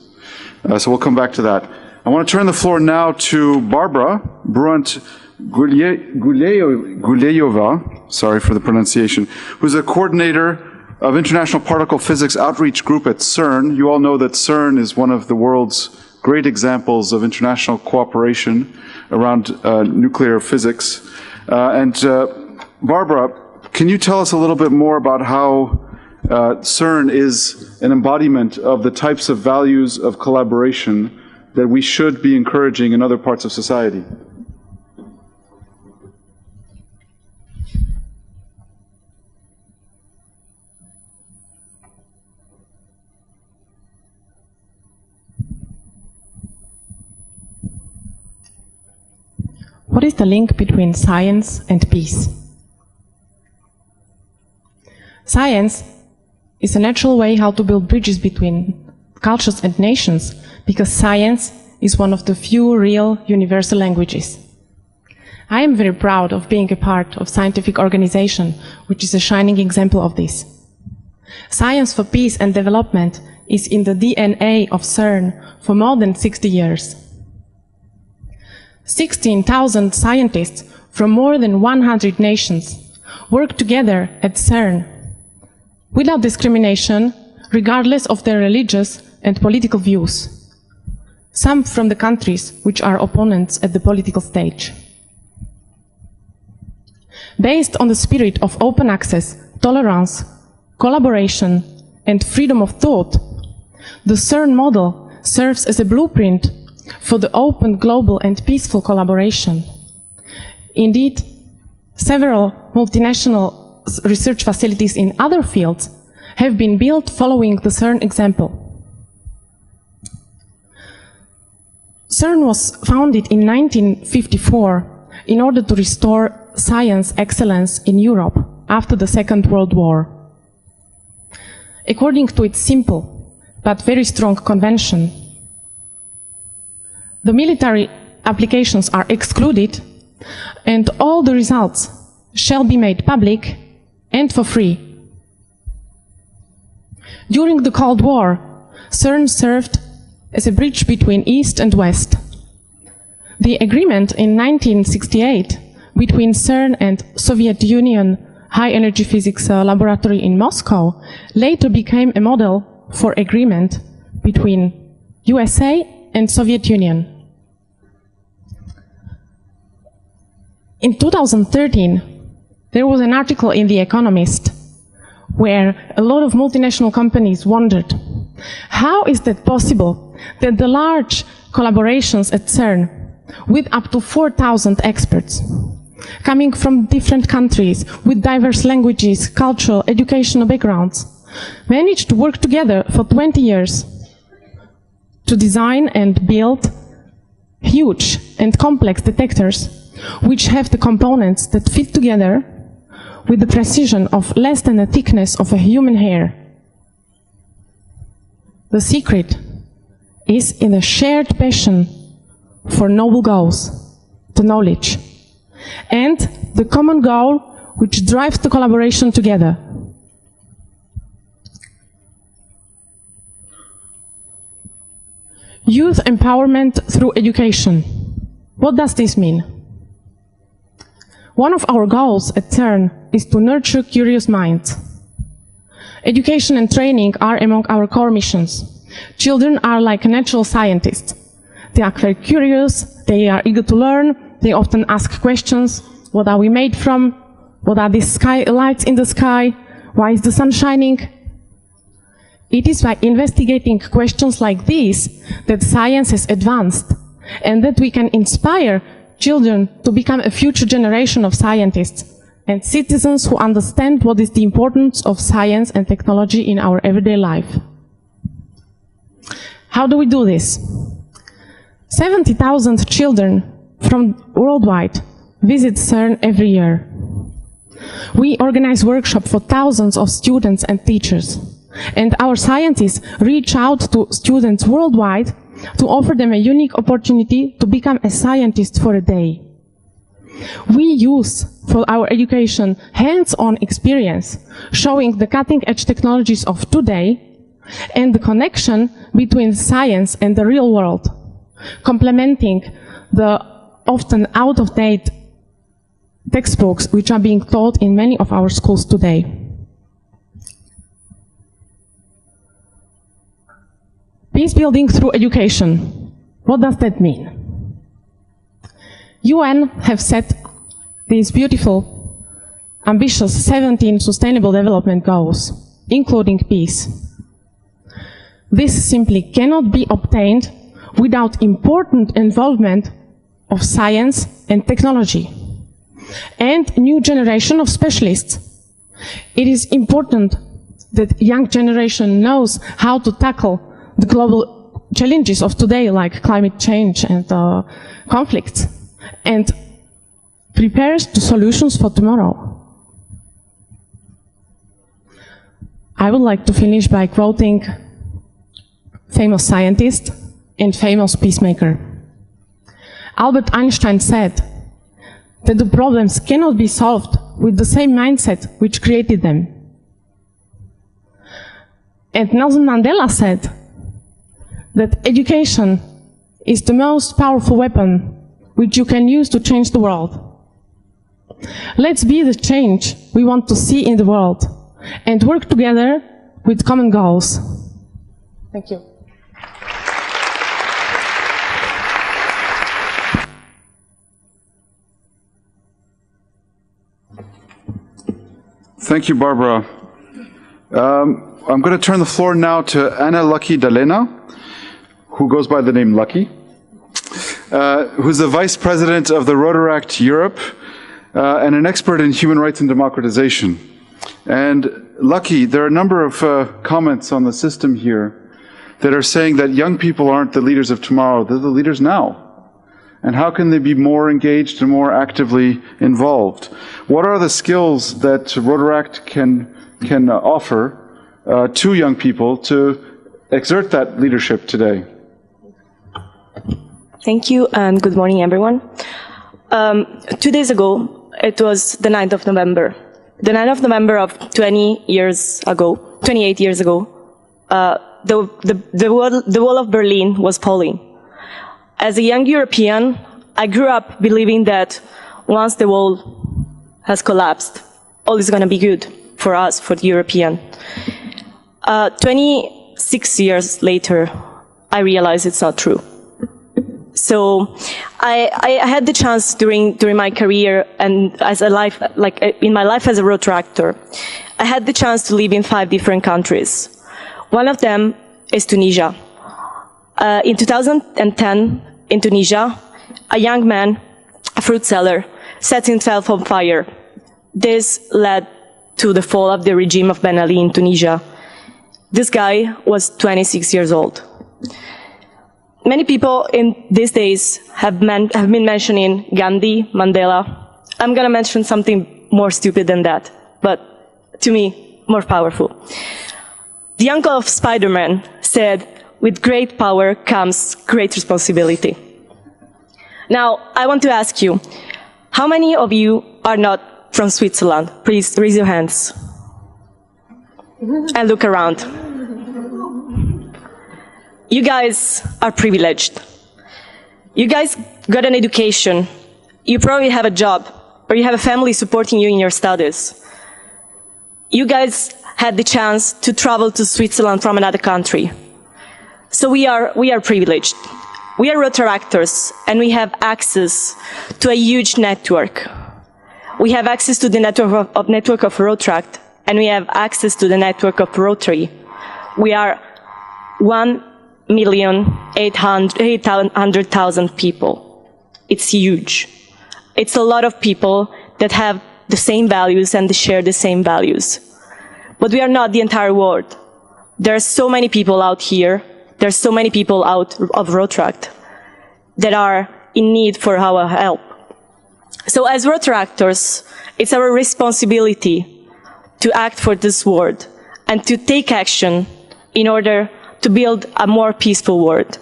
So we'll come back to that. I want to turn the floor now to Barbara Bruant Gulejova, sorry for the pronunciation, who's a coordinator of International Particle Physics Outreach Group at CERN. You all know that CERN is one of the world's great examples of international cooperation around nuclear physics. Barbara, can you tell us a little bit more about how CERN is an embodiment of the types of values of collaboration that we should be encouraging in other parts of society? What is the link between science and peace? Science is a natural way how to build bridges between cultures and nations, because science is one of the few real universal languages. I am very proud of being a part of a scientific organization, which is a shining example of this. Science for peace and development is in the DNA of CERN for more than 60 years. 16,000 scientists from more than 100 nations work together at CERN without discrimination, regardless of their religious and political views, some from the countries which are opponents at the political stage. Based on the spirit of open access, tolerance, collaboration, and freedom of thought, the CERN model serves as a blueprint for the open, global, and peaceful collaboration. Indeed, several multinational research facilities in other fields have been built following the CERN example. CERN was founded in 1954 in order to restore science excellence in Europe after the Second World War. According to its simple but very strong convention, the military applications are excluded and all the results shall be made public and for free. During the Cold War, CERN served as a bridge between East and West. The agreement in 1968 between CERN and Soviet Union High Energy Physics Laboratory in Moscow later became a model for agreement between USA and Soviet Union. In 2013, there was an article in The Economist where a lot of multinational companies wondered, how is that possible that the large collaborations at CERN with up to 4,000 experts coming from different countries with diverse languages, cultural, educational backgrounds managed to work together for 20 years to design and build huge and complex detectors which have the components that fit together with the precision of less than the thickness of a human hair. The secret is in a shared passion for noble goals, the knowledge, and the common goal which drives the collaboration together. Youth empowerment through education. What does this mean? One of our goals at CERN is to nurture curious minds. Education and training are among our core missions. Children are like natural scientists. They are very curious, they are eager to learn, they often ask questions. What are we made from? What are these lights in the sky? Why is the sun shining? It is by investigating questions like these that science has advanced and that we can inspire children to become a future generation of scientists and citizens who understand what is the importance of science and technology in our everyday life. How do we do this? 70,000 children from worldwide visit CERN every year. We organize workshops for thousands of students and teachers, and our scientists reach out to students worldwide to offer them a unique opportunity to become a scientist for a day. We use for our education hands-on experience, showing the cutting-edge technologies of today and the connection between science and the real world, complementing the often out-of-date textbooks which are being taught in many of our schools today. Peace building through education. What does that mean? UN have set these beautiful, ambitious 17 sustainable development goals, including peace. This simply cannot be obtained without important involvement of science and technology and new generation of specialists. It is important that young generation knows how to tackle the global challenges of today, like climate change and conflicts, and prepares the solutions for tomorrow. I would like to finish by quoting famous scientist and famous peacemaker. Albert Einstein said that the problems cannot be solved with the same mindset which created them. And Nelson Mandela said that education is the most powerful weapon which you can use to change the world. Let's be the change we want to see in the world and work together with common goals. Thank you. Thank you, Barbara. I'm going to turn the floor now to Anna Lucky Dalena, who goes by the name Lucky, who's the Vice President of the Rotaract Europe and an expert in human rights and democratization. And Lucky, there are a number of comments on the system here that are saying that young people aren't the leaders of tomorrow, they're the leaders now. And how can they be more engaged and more actively involved? What are the skills that Rotaract can offer to young people to exert that leadership today? Thank you, and good morning, everyone. 2 days ago, it was the 9th of November. The 9th of November of 28 years ago, the wall of Berlin was falling. As a young European, I grew up believing that once the wall has collapsed, all is going to be good for us, for the European. 26 years later, I realized it's not true. So I had the chance during my career and as a life, like in my life as a Rotaractor, I had the chance to live in 5 different countries. One of them is Tunisia. In 2010, in Tunisia, a young man, a fruit seller, set himself on fire. This led to the fall of the regime of Ben Ali in Tunisia. This guy was 26 years old. Many people in these days have been mentioning Gandhi, Mandela. I'm going to mention something more stupid than that, but to me, more powerful. The uncle of Spider-Man said, "With great power comes great responsibility." Now, I want to ask you, how many of you are not from Switzerland? Please raise your hands and look around. You guys are privileged. You guys got an education. You probably have a job, or you have a family supporting you in your studies. You guys had the chance to travel to Switzerland from another country. So we are privileged. We are Rotaractors, and we have access to a huge network. We have access to the network of Rotaract, and we have access to the network of Rotary. We are 1,800,000 people. It's huge. It's a lot of people that have the same values and share the same values. But we are not the entire world. There are so many people out here. There are so many people out of Rotaract that are in need for our help. So as Rotaractors, it's our responsibility to act for this world and to take action in order to build a more peaceful world.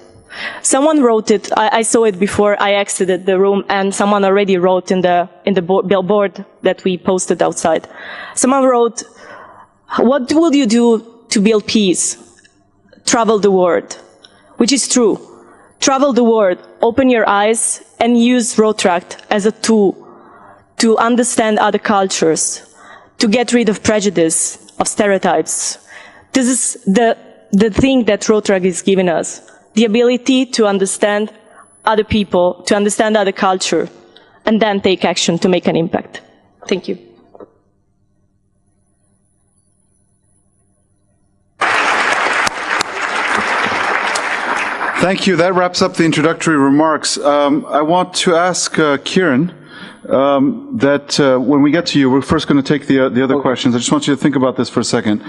Someone wrote it, I saw it before I exited the room, and someone already wrote in the billboard that we posted outside. Someone wrote, "What would you do to build peace? Travel the world." Which is true. Travel the world, open your eyes, and use Rotaract as a tool to understand other cultures, to get rid of prejudice, of stereotypes. This is the thing that Rotaract is giving us, the ability to understand other people, to understand other culture, and then take action to make an impact. Thank you. Thank you. That wraps up the introductory remarks. I want to ask Kieran that when we get to you, we're first going to take the other questions. I just want you to think about this for a second.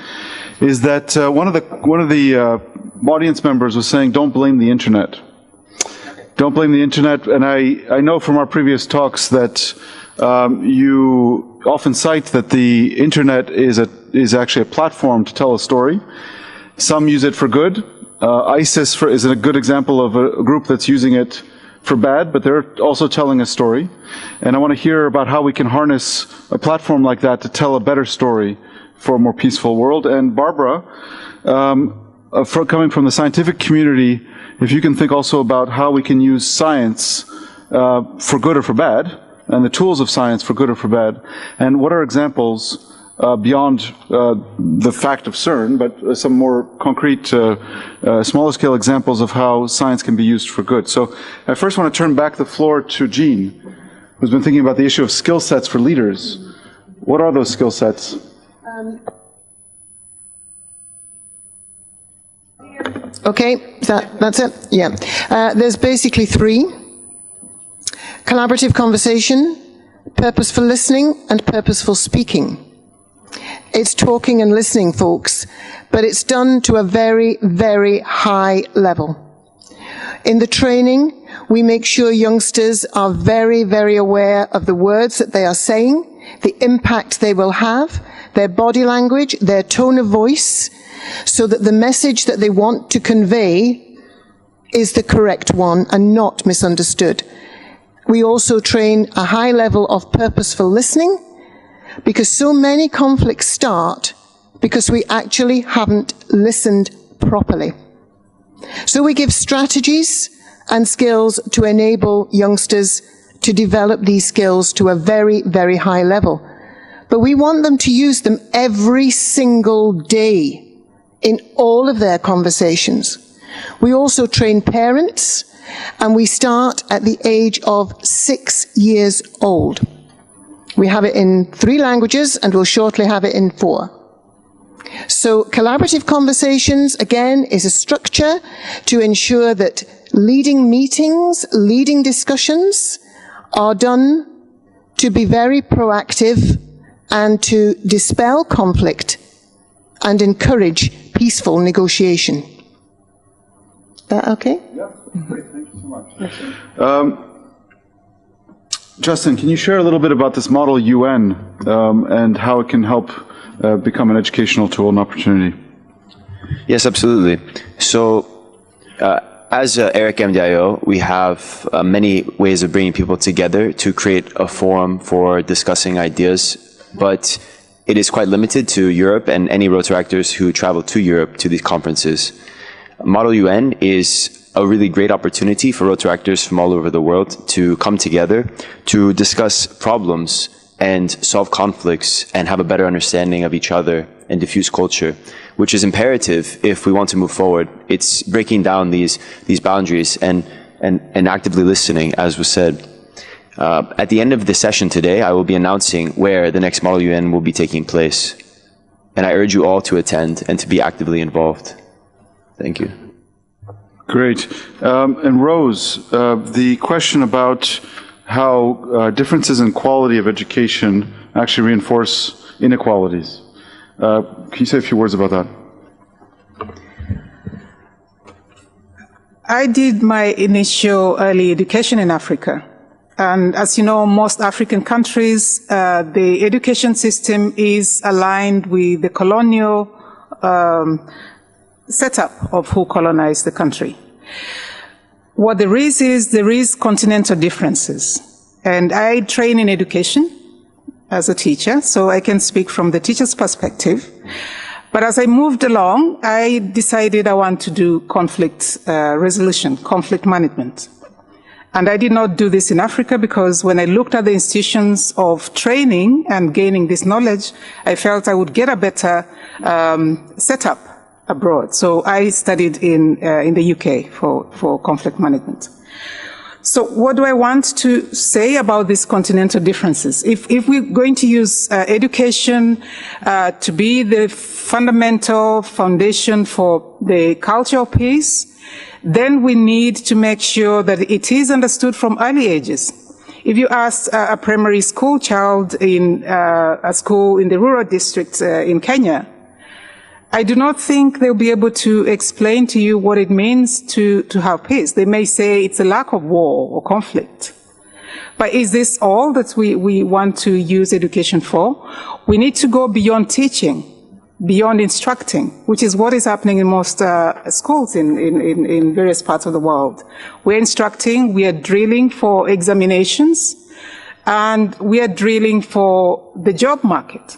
Is that one of the audience members was saying, "Don't blame the internet." Don't blame the internet. And I know from our previous talks that you often cite that the internet is actually a platform to tell a story. Some use it for good. ISIS is a good example of a group that's using it for bad, but they're also telling a story. And I want to hear about how we can harness a platform like that to tell a better story for a more peaceful world. And Barbara, coming from the scientific community, if you can think also about how we can use science for good or for bad, and the tools of science for good or for bad, and what are examples beyond the fact of CERN, but some more concrete, smaller scale examples of how science can be used for good. So I first want to turn back the floor to Jean, who's been thinking about the issue of skill sets for leaders. What are those skill sets? Okay, that's it? Yeah. There's basically three: collaborative conversation, purposeful listening, and purposeful speaking. It's talking and listening, folks, but it's done to a very, very high level. In the training, we make sure youngsters are very, very aware of the words that they are saying, the impact they will have, their body language, their tone of voice, so that the message that they want to convey is the correct one and not misunderstood. We also train a high level of purposeful listening, because so many conflicts start because we actually haven't listened properly. So we give strategies and skills to enable youngsters to develop these skills to a very, very high level. But we want them to use them every single day in all of their conversations. We also train parents, and we start at the age of 6 years old. We have it in 3 languages, and we'll shortly have it in 4. So collaborative conversations, again, is a structure to ensure that leading meetings, leading discussions are done to be very proactive and to dispel conflict and encourage peaceful negotiation. That okay? Yeah, great. Thank you so much. Justin, can you share a little bit about this model UN and how it can help become an educational tool and opportunity? Yes, absolutely. So, as E.R.I.C MDIO, we have many ways of bringing people together to create a forum for discussing ideas, but it is quite limited to Europe and any Rotaractors who travel to Europe to these conferences. Model UN is a really great opportunity for Rotaractors from all over the world to come together to discuss problems and solve conflicts and have a better understanding of each other and diffuse culture, which is imperative if we want to move forward. It's breaking down these boundaries and actively listening, as was said. At the end of the session today, I will be announcing where the next Model UN will be taking place. And I urge you all to attend and to be actively involved. Thank you. Great. And Rose, the question about how differences in quality of education actually reinforce inequalities. Can you say a few words about that? I did my initial early education in Africa. And as you know, most African countries, the education system is aligned with the colonial setup of who colonized the country. What there is continental differences. And I train in education as a teacher, so I can speak from the teacher's perspective. But as I moved along, I decided I want to do conflict resolution, conflict management. And I did not do this in Africa because when I looked at the institutions of training and gaining this knowledge, I felt I would get a better setup abroad. So I studied in the UK for conflict management. So what do I want to say about these continental differences? If we're going to use education to be the fundamental foundation for the culture of peace, then we need to make sure that it is understood from early ages. If you ask a primary school child in a school in the rural district in Kenya, I do not think they'll be able to explain to you what it means to have peace. They may say it's a lack of war or conflict. But is this all that we want to use education for? We need to go beyond teaching, beyond instructing, which is what is happening in most schools in various parts of the world. We're instructing, we are drilling for examinations, and we are drilling for the job market.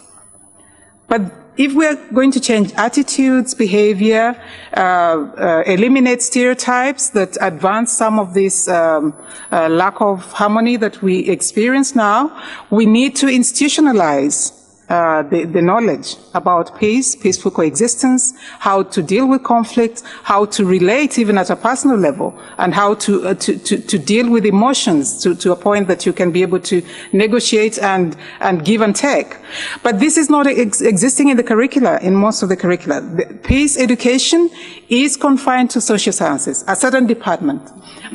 But if we're going to change attitudes, behavior, eliminate stereotypes that advance some of this lack of harmony that we experience now, we need to institutionalize the knowledge about peace, peaceful coexistence, how to deal with conflict, how to relate even at a personal level, and how to deal with emotions to a point that you can be able to negotiate and give and take. But this is not existing in the curricula, in most of the curricula. The peace education is confined to social sciences, a certain department.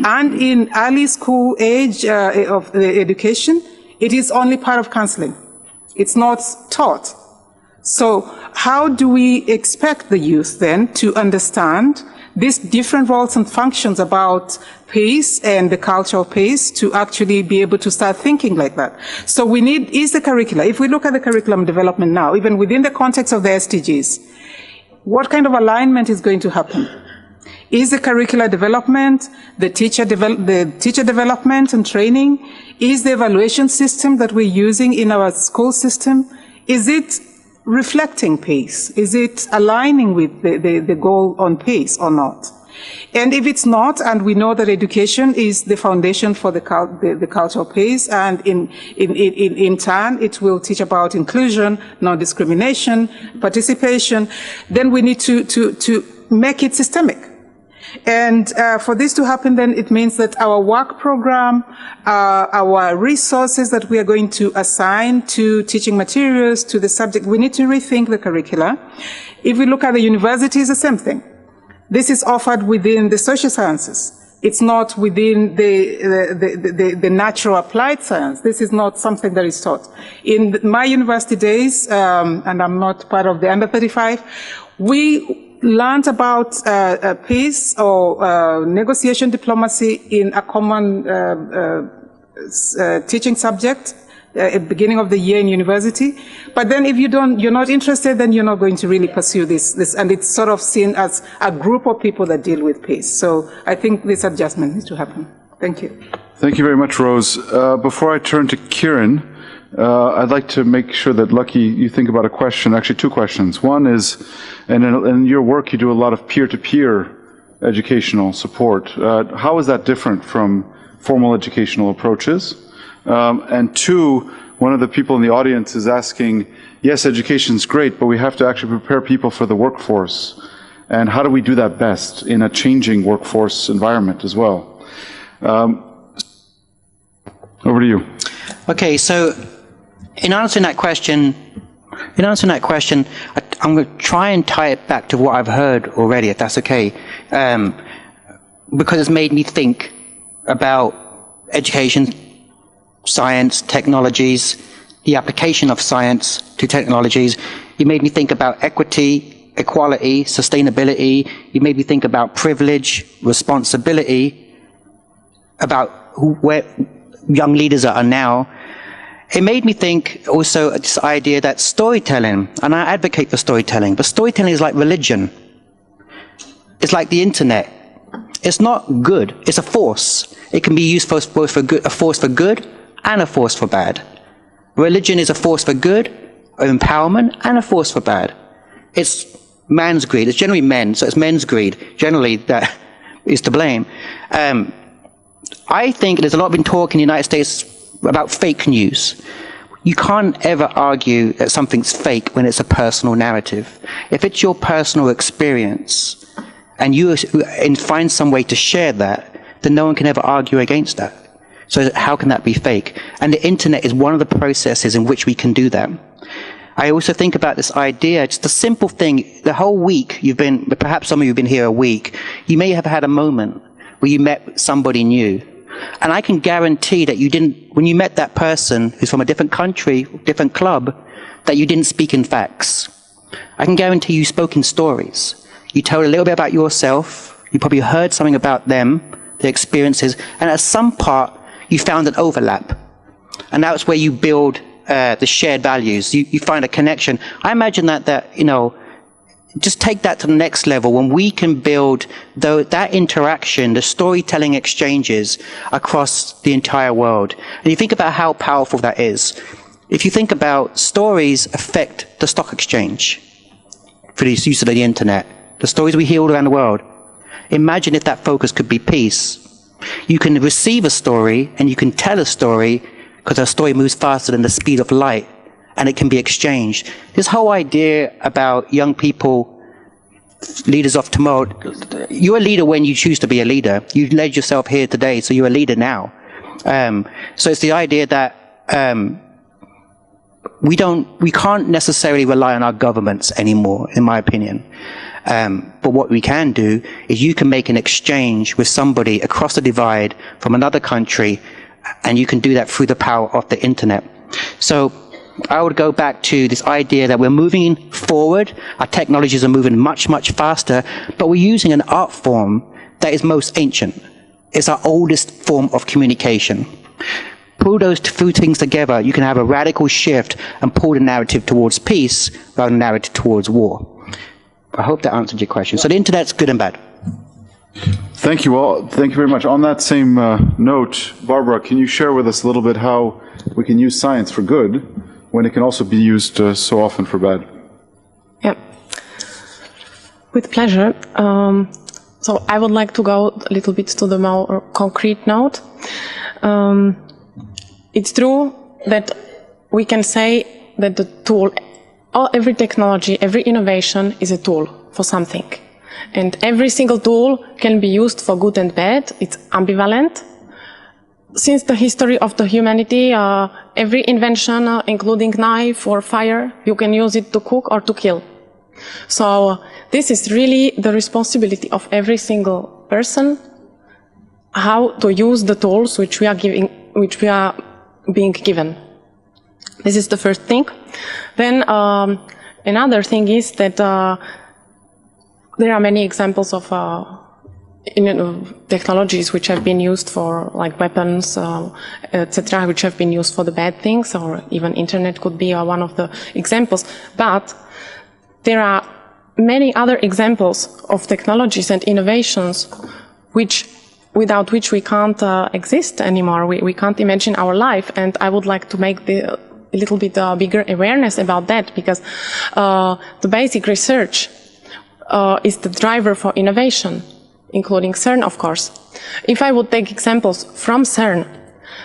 And in early school age of the education, it is only part of counseling. It's not taught. So how do we expect the youth then to understand these different roles and functions about peace and the culture of peace to actually be able to start thinking like that? So we need, is the curricula, if we look at the curriculum development now, even within the context of the SDGs, what kind of alignment is going to happen? Is the curricular development, the teacher development and training, is the evaluation system that we're using in our school system, is it reflecting peace? Is it aligning with the goal on peace or not? And if it's not, and we know that education is the foundation for the culture of peace, and in turn it will teach about inclusion, non-discrimination, participation, then we need to make it systemic. And for this to happen, then it means that our work program, our resources that we are going to assign to teaching materials, to the subject, we need to rethink the curricula. If we look at the universities, the same thing. This is offered within the social sciences. It's not within the natural applied science. This is not something that is taught. In my university days, and I'm not part of the under 35, we learned about peace or negotiation diplomacy in a common teaching subject at the beginning of the year in university. But then if you're not interested, then you're not going to really pursue this. And it's sort of seen as a group of people that deal with peace. So I think this adjustment needs to happen. Thank you. Thank you very much, Rose. Before I turn to Kieran, I'd like to make sure that, Lucky, you think about a question, actually two questions. One is, and in your work you do a lot of peer-to-peer educational support. How is that different from formal educational approaches? And two, one of the people in the audience is asking, yes, education's great, but we have to actually prepare people for the workforce. And how do we do that best in a changing workforce environment as well? Over to you. Okay, so in answering that question, I'm going to try and tie it back to what I've heard already, if that's okay, because it's made me think about education, science, technologies, the application of science to technologies. You made me think about equity, equality, sustainability. You made me think about privilege, responsibility, about where young leaders are now. It made me think also this idea that storytelling, and I advocate for storytelling, but storytelling is like religion. It's like the internet. It's not good. It's a force. It can be used for both for good, a force for good and a force for bad. Religion is a force for good, of empowerment, and a force for bad. It's man's greed. It's generally men, so it's men's greed generally that is to blame. I think there's a lot been talk in the United States about fake news. You can't ever argue that something's fake when it's a personal narrative. If it's your personal experience and you find some way to share that, then no one can ever argue against that. So how can that be fake? And the internet is one of the processes in which we can do that. I also think about this idea, just a simple thing. The whole week you've been, perhaps some of you have been here a week, you may have had a moment where you met somebody new. And I can guarantee that you didn't, when you met that person who's from a different country, different club, that you didn't speak in facts. I can guarantee you spoke in stories. You told a little bit about yourself, you probably heard something about them, their experiences, and at some part you found an overlap. And that's where you build the shared values. You find a connection. I imagine that you know, just take that to the next level when we can build that interaction, the storytelling exchanges across the entire world. And you think about how powerful that is. If you think about stories affect the stock exchange for the use of the internet, the stories we hear all around the world. Imagine if that focus could be peace. You can receive a story and you can tell a story because a story moves faster than the speed of light, and it can be exchanged. This whole idea about young people, leaders of tomorrow, you're a leader when you choose to be a leader. You led yourself here today, so you're a leader now. So it's the idea that we can't necessarily rely on our governments anymore, in my opinion. But what we can do is you can make an exchange with somebody across the divide from another country, and you can do that through the power of the internet. So I would go back to this idea that we're moving forward, our technologies are moving much, much faster, but we're using an art form that is most ancient. It's our oldest form of communication. Pull those two things together, you can have a radical shift and pull the narrative towards peace rather than the narrative towards war. I hope that answered your question. So the internet's good and bad. Thank you all. Thank you very much. On that same note, Barbara, can you share with us a little bit how we can use science for good when it can also be used so often for bad? Yeah, with pleasure. So I would like to go a little bit to the more concrete note. It's true that we can say that the tool, every technology, every innovation is a tool for something. And every single tool can be used for good and bad. It's ambivalent. Since the history of the humanity, every invention, including knife or fire, you can use it to cook or to kill. So this is really the responsibility of every single person, how to use the tools which we are being given. This is the first thing. Then another thing is that there are many examples of technologies which have been used for like weapons, etc., which have been used for the bad things, or even internet could be one of the examples. But there are many other examples of technologies and innovations without which we can't exist anymore. We can't imagine our life, and I would like to make a little bit bigger awareness about that, because the basic research is the driver for innovation, including CERN, of course. If I would take examples from CERN,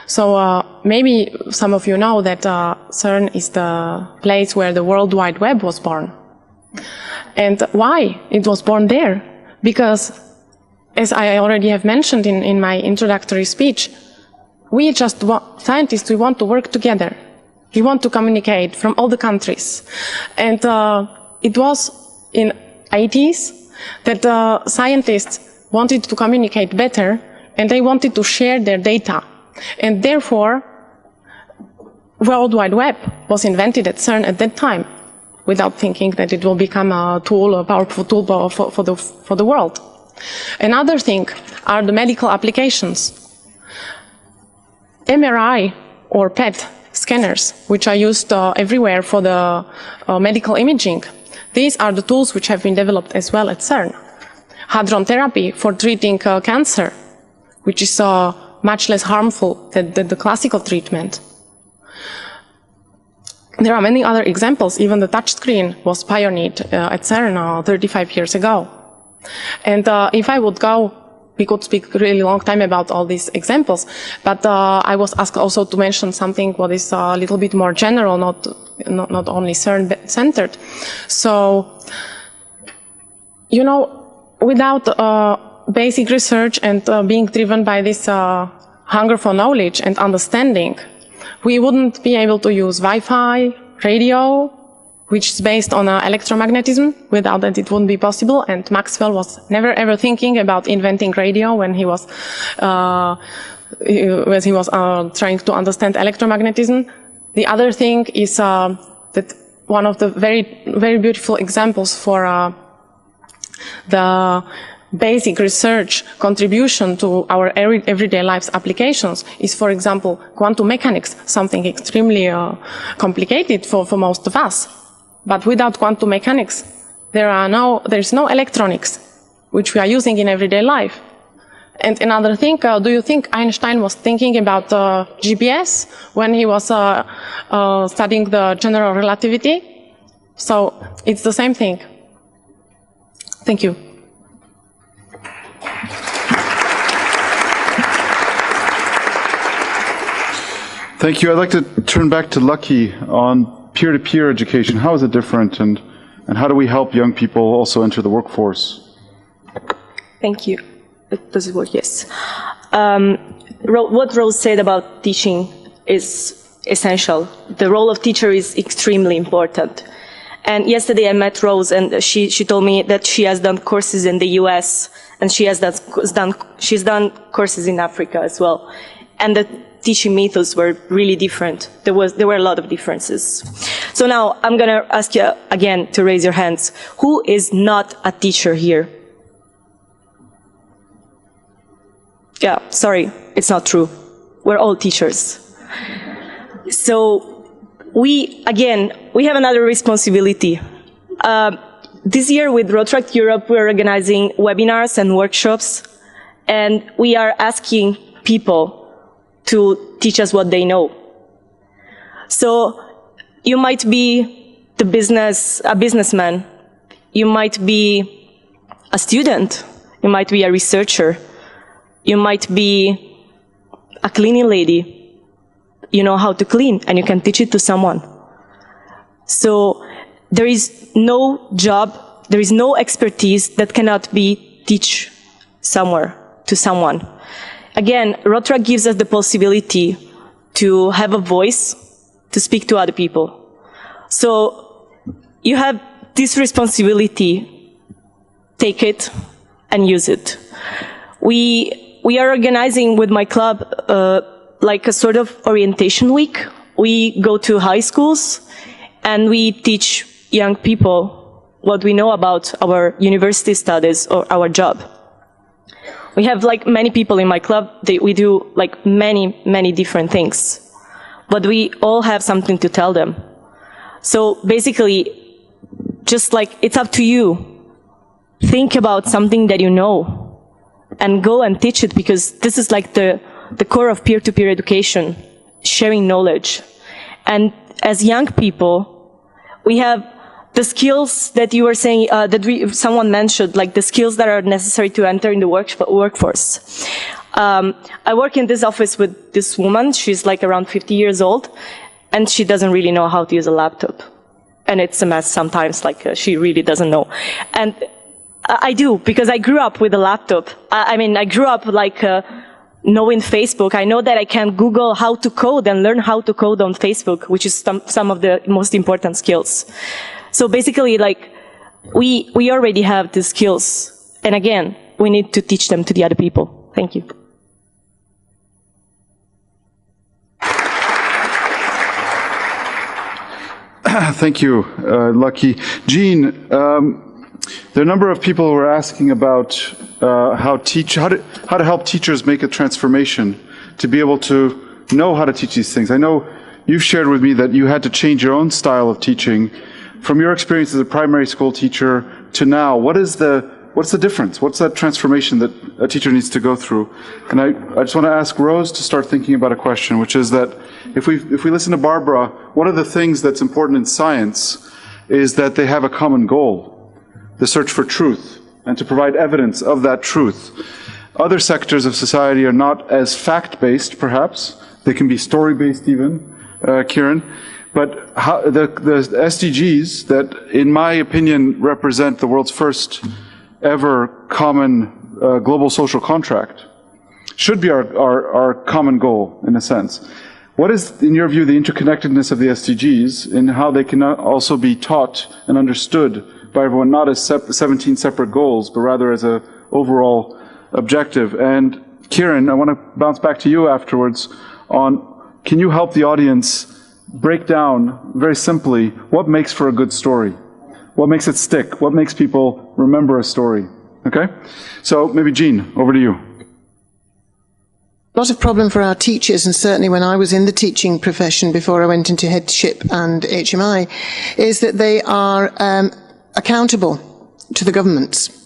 so maybe some of you know that CERN is the place where the World Wide Web was born. And why it was born there? Because, as I already have mentioned in my introductory speech, we scientists, we want to work together. We want to communicate from all the countries. And it was in 80s that scientists wanted to communicate better, and they wanted to share their data. And therefore, World Wide Web was invented at CERN at that time, without thinking that it will become a powerful tool for the world. Another thing are the medical applications. MRI or PET scanners, which are used everywhere for the medical imaging. These are the tools which have been developed as well at CERN. Hadron therapy for treating cancer, which is much less harmful than the classical treatment. There are many other examples. Even the touchscreen was pioneered at CERN 35 years ago. And if I would go, we could speak a really long time about all these examples, but I was asked also to mention something what is a little bit more general, not only CERN-centered. So, you know, without basic research and being driven by this hunger for knowledge and understanding, we wouldn't be able to use Wi-Fi, radio, which is based on electromagnetism. Without that, it wouldn't be possible. And Maxwell was never ever thinking about inventing radio when he was trying to understand electromagnetism. The other thing is that one of the very, very beautiful examples for the basic research contribution to our everyday lives applications is, for example, quantum mechanics, something extremely complicated for most of us. But without quantum mechanics, there's no electronics, which we are using in everyday life. And another thing, do you think Einstein was thinking about GPS when he was studying the general relativity? So it's the same thing. Thank you. Thank you. I'd like to turn back to Lucky on peer-to-peer education. How is it different, and how do we help young people also enter the workforce? Thank you. Does it work? Yes. What Rose said about teaching is essential. The role of teacher is extremely important. And yesterday I met Rose, and she told me that she has done courses in the US, and she's done courses in Africa as well. And the teaching methods were really different. There were a lot of differences. So now I'm going to ask you again to raise your hands. Who is not a teacher here? Yeah, sorry, it's not true. We're all teachers. So we have another responsibility. This year with Rotaract Europe, we're organizing webinars and workshops, and we are asking people to teach us what they know. So you might be a businessman, you might be a student, you might be a researcher, you might be a cleaning lady. You know how to clean, and you can teach it to someone. So there is no job, there is no expertise that cannot be taught somewhere to someone. Again, Rotaract gives us the possibility to have a voice, to speak to other people. So you have this responsibility, take it and use it. We are organizing with my club like a sort of orientation week. We go to high schools and we teach young people what we know about our university studies or our job. We have like many people in my club. We do like many different things, but we all have something to tell them. So basically, just like it's up to you. Think about something that you know and go and teach it, because this is like the core of peer-to-peer education, sharing knowledge. And as young people, we have the skills that you were saying, someone mentioned, like the skills that are necessary to enter in the workforce. I work in this office with this woman. She's like around 50 years old, and she doesn't really know how to use a laptop. And it's a mess sometimes, like she really doesn't know. And I do, because I grew up with a laptop. I grew up like knowing Facebook. I know that I can Google how to code and learn how to code on Facebook, which is some of the most important skills. So basically, like, we already have the skills. And again, we need to teach them to the other people. Thank you. Thank you, Lucky. Jean, there are a number of people who are asking about how to help teachers make a transformation to be able to know how to teach these things. I know you've shared with me that you had to change your own style of teaching. From your experience as a primary school teacher to now, what's the difference? What's that transformation that a teacher needs to go through? And I just want to ask Rose to start thinking about a question, which is that if we listen to Barbara, one of the things that's important in science is that they have a common goal, the search for truth, and to provide evidence of that truth. Other sectors of society are not as fact-based, perhaps. They can be story-based even, Kieran. But the SDGs that, in my opinion, represent the world's first ever common global social contract, should be our common goal, in a sense. What is, in your view, the interconnectedness of the SDGs and how they can also be taught and understood by everyone, not as 17 separate goals, but rather as an overall objective? And Kieran, I want to bounce back to you afterwards on, can you help the audience break down, very simply, what makes for a good story? What makes it stick? What makes people remember a story? Okay? So maybe Jean, over to you. A lot of problem for our teachers, and certainly when I was in the teaching profession before I went into headship and HMI, is that they are accountable to the governments.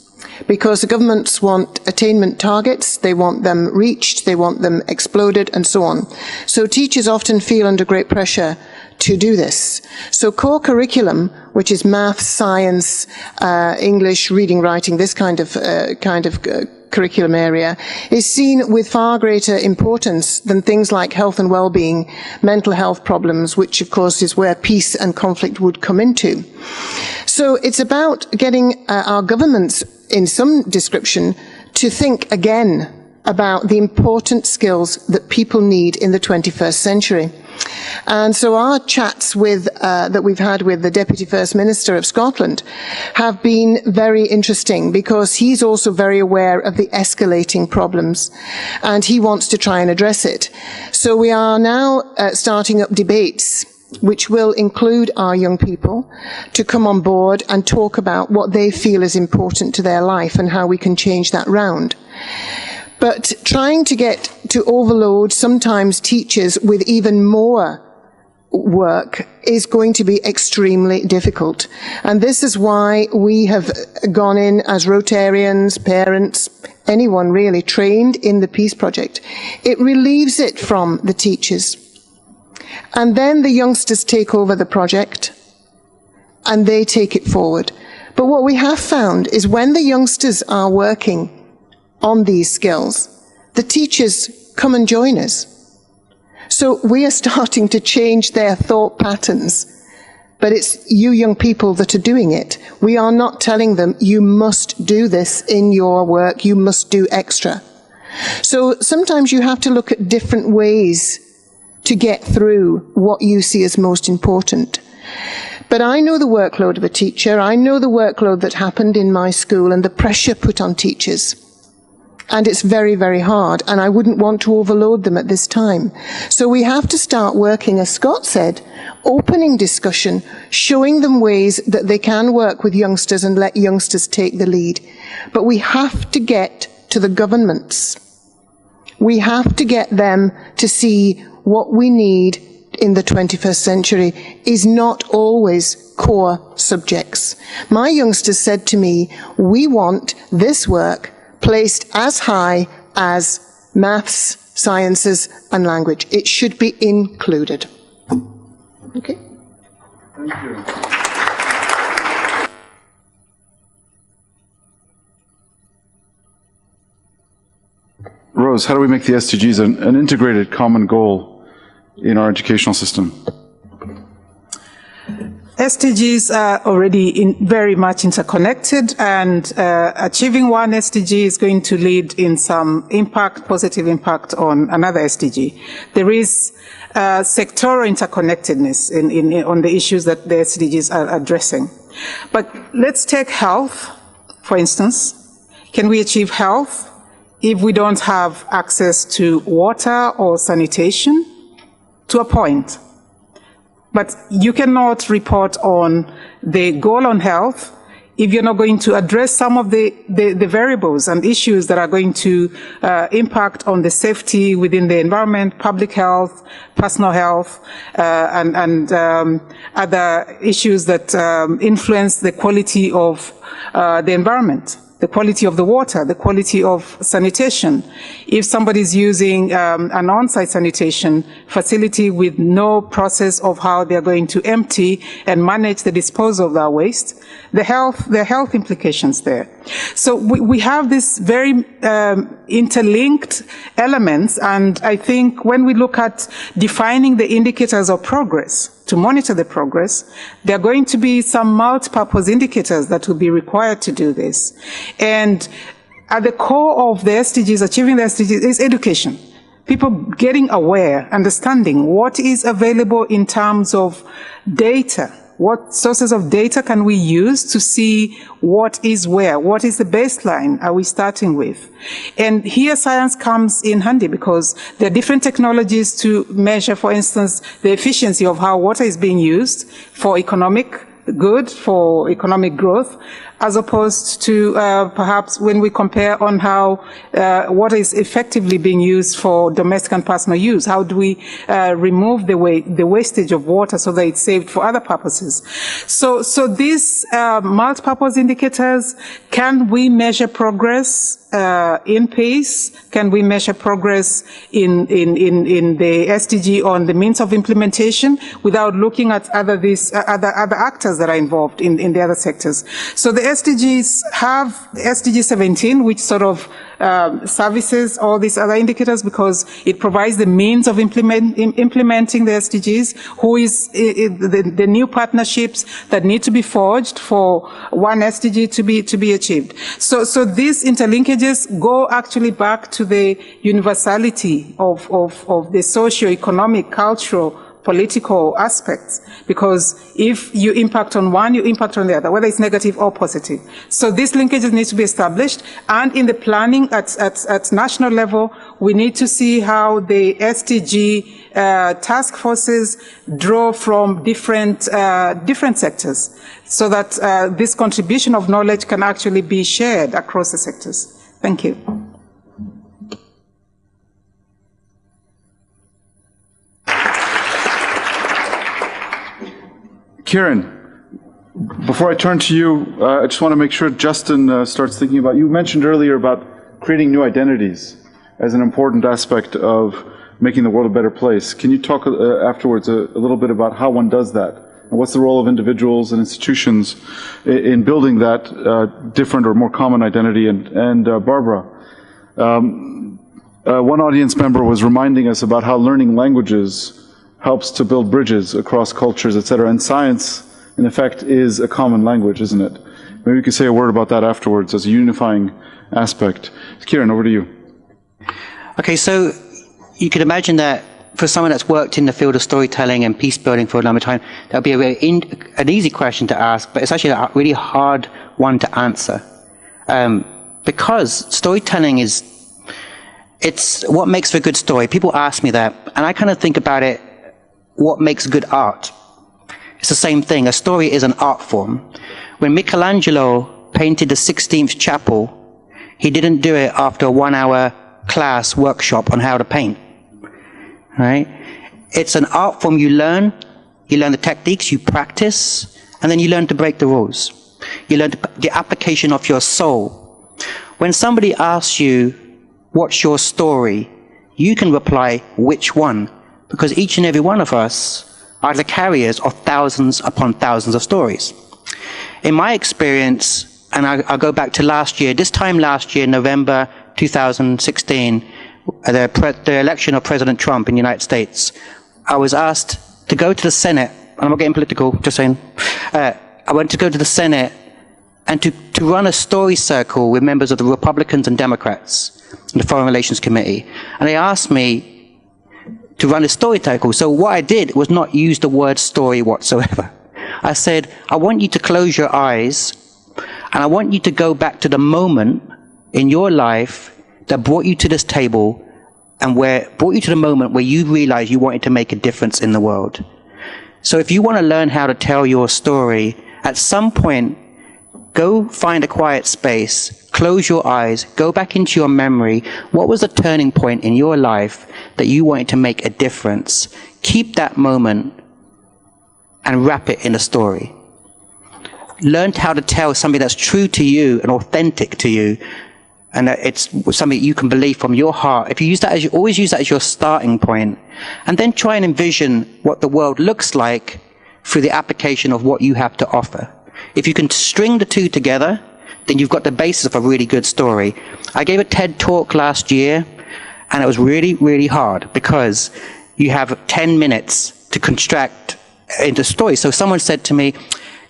Because the governments want attainment targets, they want them reached, they want them exploded, and so on. So teachers often feel under great pressure to do this. So core curriculum, which is math, science, English, reading, writing, this kind of curriculum area, is seen with far greater importance than things like health and well-being, mental health problems, which of course is where peace and conflict would come into. So it's about getting our governments, in some description, to think again about the important skills that people need in the 21st century. And so our chats with, that we've had with the Deputy First Minister of Scotland have been very interesting, because he's also very aware of the escalating problems and he wants to try and address it. So we are now starting up debates which will include our young people to come on board and talk about what they feel is important to their life and how we can change that round. But trying to get to overload sometimes teachers with even more work is going to be extremely difficult. And this is why we have gone in as Rotarians, parents, anyone really trained in the Peace Project. It relieves it from the teachers. And then the youngsters take over the project and they take it forward. But what we have found is when the youngsters are working on these skills, the teachers come and join us. So we are starting to change their thought patterns, but it's you young people that are doing it. We are not telling them, you must do this in your work, you must do extra. So sometimes you have to look at different ways to get through what you see as most important. But I know the workload of a teacher, I know the workload that happened in my school and the pressure put on teachers. And it's very, very hard, and I wouldn't want to overload them at this time. So we have to start working, as Scott said, opening discussion, showing them ways that they can work with youngsters and let youngsters take the lead. But we have to get to the governments. We have to get them to see what we need in the 21st century is not always core subjects. My youngsters said to me, we want this work placed as high as maths, sciences, and language. It should be included. Okay. Thank you. Rose, how do we make the SDGs an integrated common goal in our educational system? SDGs are already very much interconnected, and achieving one SDG is going to lead in some impact, positive impact on another SDG. There is sectoral interconnectedness on the issues that the SDGs are addressing. But let's take health, for instance. Can we achieve health if we don't have access to water or sanitation? To a point. But you cannot report on the goal on health if you're not going to address some of the variables and issues that are going to impact on the safety within the environment, public health, personal health, and other issues that influence the quality of the environment, the quality of the water, the quality of sanitation. If somebody's using an on-site sanitation facility with no process of how they're going to empty and manage the disposal of that waste, there are health implications there. So we have these very interlinked elements, and I think when we look at defining the indicators of progress, to monitor the progress, there are going to be some multi-purpose indicators that will be required to do this. And at the core of the SDGs, achieving the SDGs, is education. People getting aware, understanding what is available in terms of data. What sources of data can we use to see what is where? What is the baseline are we starting with? And here science comes in handy, because there are different technologies to measure, for instance, the efficiency of how water is being used for economic good, for economic growth. as opposed to perhaps when we compare on how water is effectively being used for domestic and personal use. How do we remove the wastage of water so that it's saved for other purposes? So these multi-purpose indicators, can we measure progress in PACE? Can we measure progress in the SDG on the means of implementation without looking at other actors that are involved in the other sectors? So the SDGs have SDG 17, which sort of services all these other indicators because it provides the means of implementing the SDGs, who is the new partnerships that need to be forged for one SDG to be achieved. So these interlinkages go actually back to the universality of the socio-economic, cultural, political aspects, because if you impact on one, you impact on the other, whether it's negative or positive. So these linkages need to be established, and in the planning at national level, we need to see how the SDG task forces draw from different sectors, so that this contribution of knowledge can actually be shared across the sectors. Thank you. Kieran, before I turn to you, I just want to make sure Justin starts thinking about, you mentioned earlier about creating new identities as an important aspect of making the world a better place. Can you talk afterwards a little bit about how one does that? And what's the role of individuals and institutions in building that different or more common identity? And Barbara, one audience member was reminding us about how learning languages helps to build bridges across cultures, et cetera. And science, in effect, is a common language, isn't it? Maybe you could say a word about that afterwards as a unifying aspect. Kieran, over to you. Okay, so you could imagine that for someone that's worked in the field of storytelling and peace building for a number of time, that would be an easy question to ask, but it's actually a really hard one to answer. Because storytelling it's what makes for a good story. People ask me that, and I kind of think about it, what makes good art? It's the same thing. A story is an art form. When Michelangelo painted the 16th chapel, he didn't do it after a 1-hour class workshop on how to paint. Right? It's an art form you learn the techniques, you practice, and then you learn to break the rules. You learn the application of your soul. When somebody asks you, what's your story? You can reply, which one? Because each and every one of us are the carriers of thousands upon thousands of stories. In my experience, and I'll go back to last year, this time last year, November 2016, the election of President Trump in the United States, I was asked to go to the Senate, and I'm not getting political, just saying, I went to go to the Senate and to run a story circle with members of the Republicans and Democrats in the Foreign Relations Committee. And they asked me to run a story circle. So what I did was not use the word story whatsoever. I said, I want you to close your eyes, and I want you to go back to the moment in your life that brought you to this table and brought you to the moment where you realized you wanted to make a difference in the world. So if you want to learn how to tell your story, at some point, go find a quiet space, close your eyes, go back into your memory. What was the turning point in your life that you wanted to make a difference? Keep that moment and wrap it in a story. Learn how to tell something that's true to you and authentic to you, and that it's something you can believe from your heart. If you use that always use that as your starting point, and then try and envision what the world looks like through the application of what you have to offer. If you can string the two together, then you've got the basis of a really good story. I gave a TED talk last year, and it was really, really hard because you have 10 minutes to construct into a story. So someone said to me,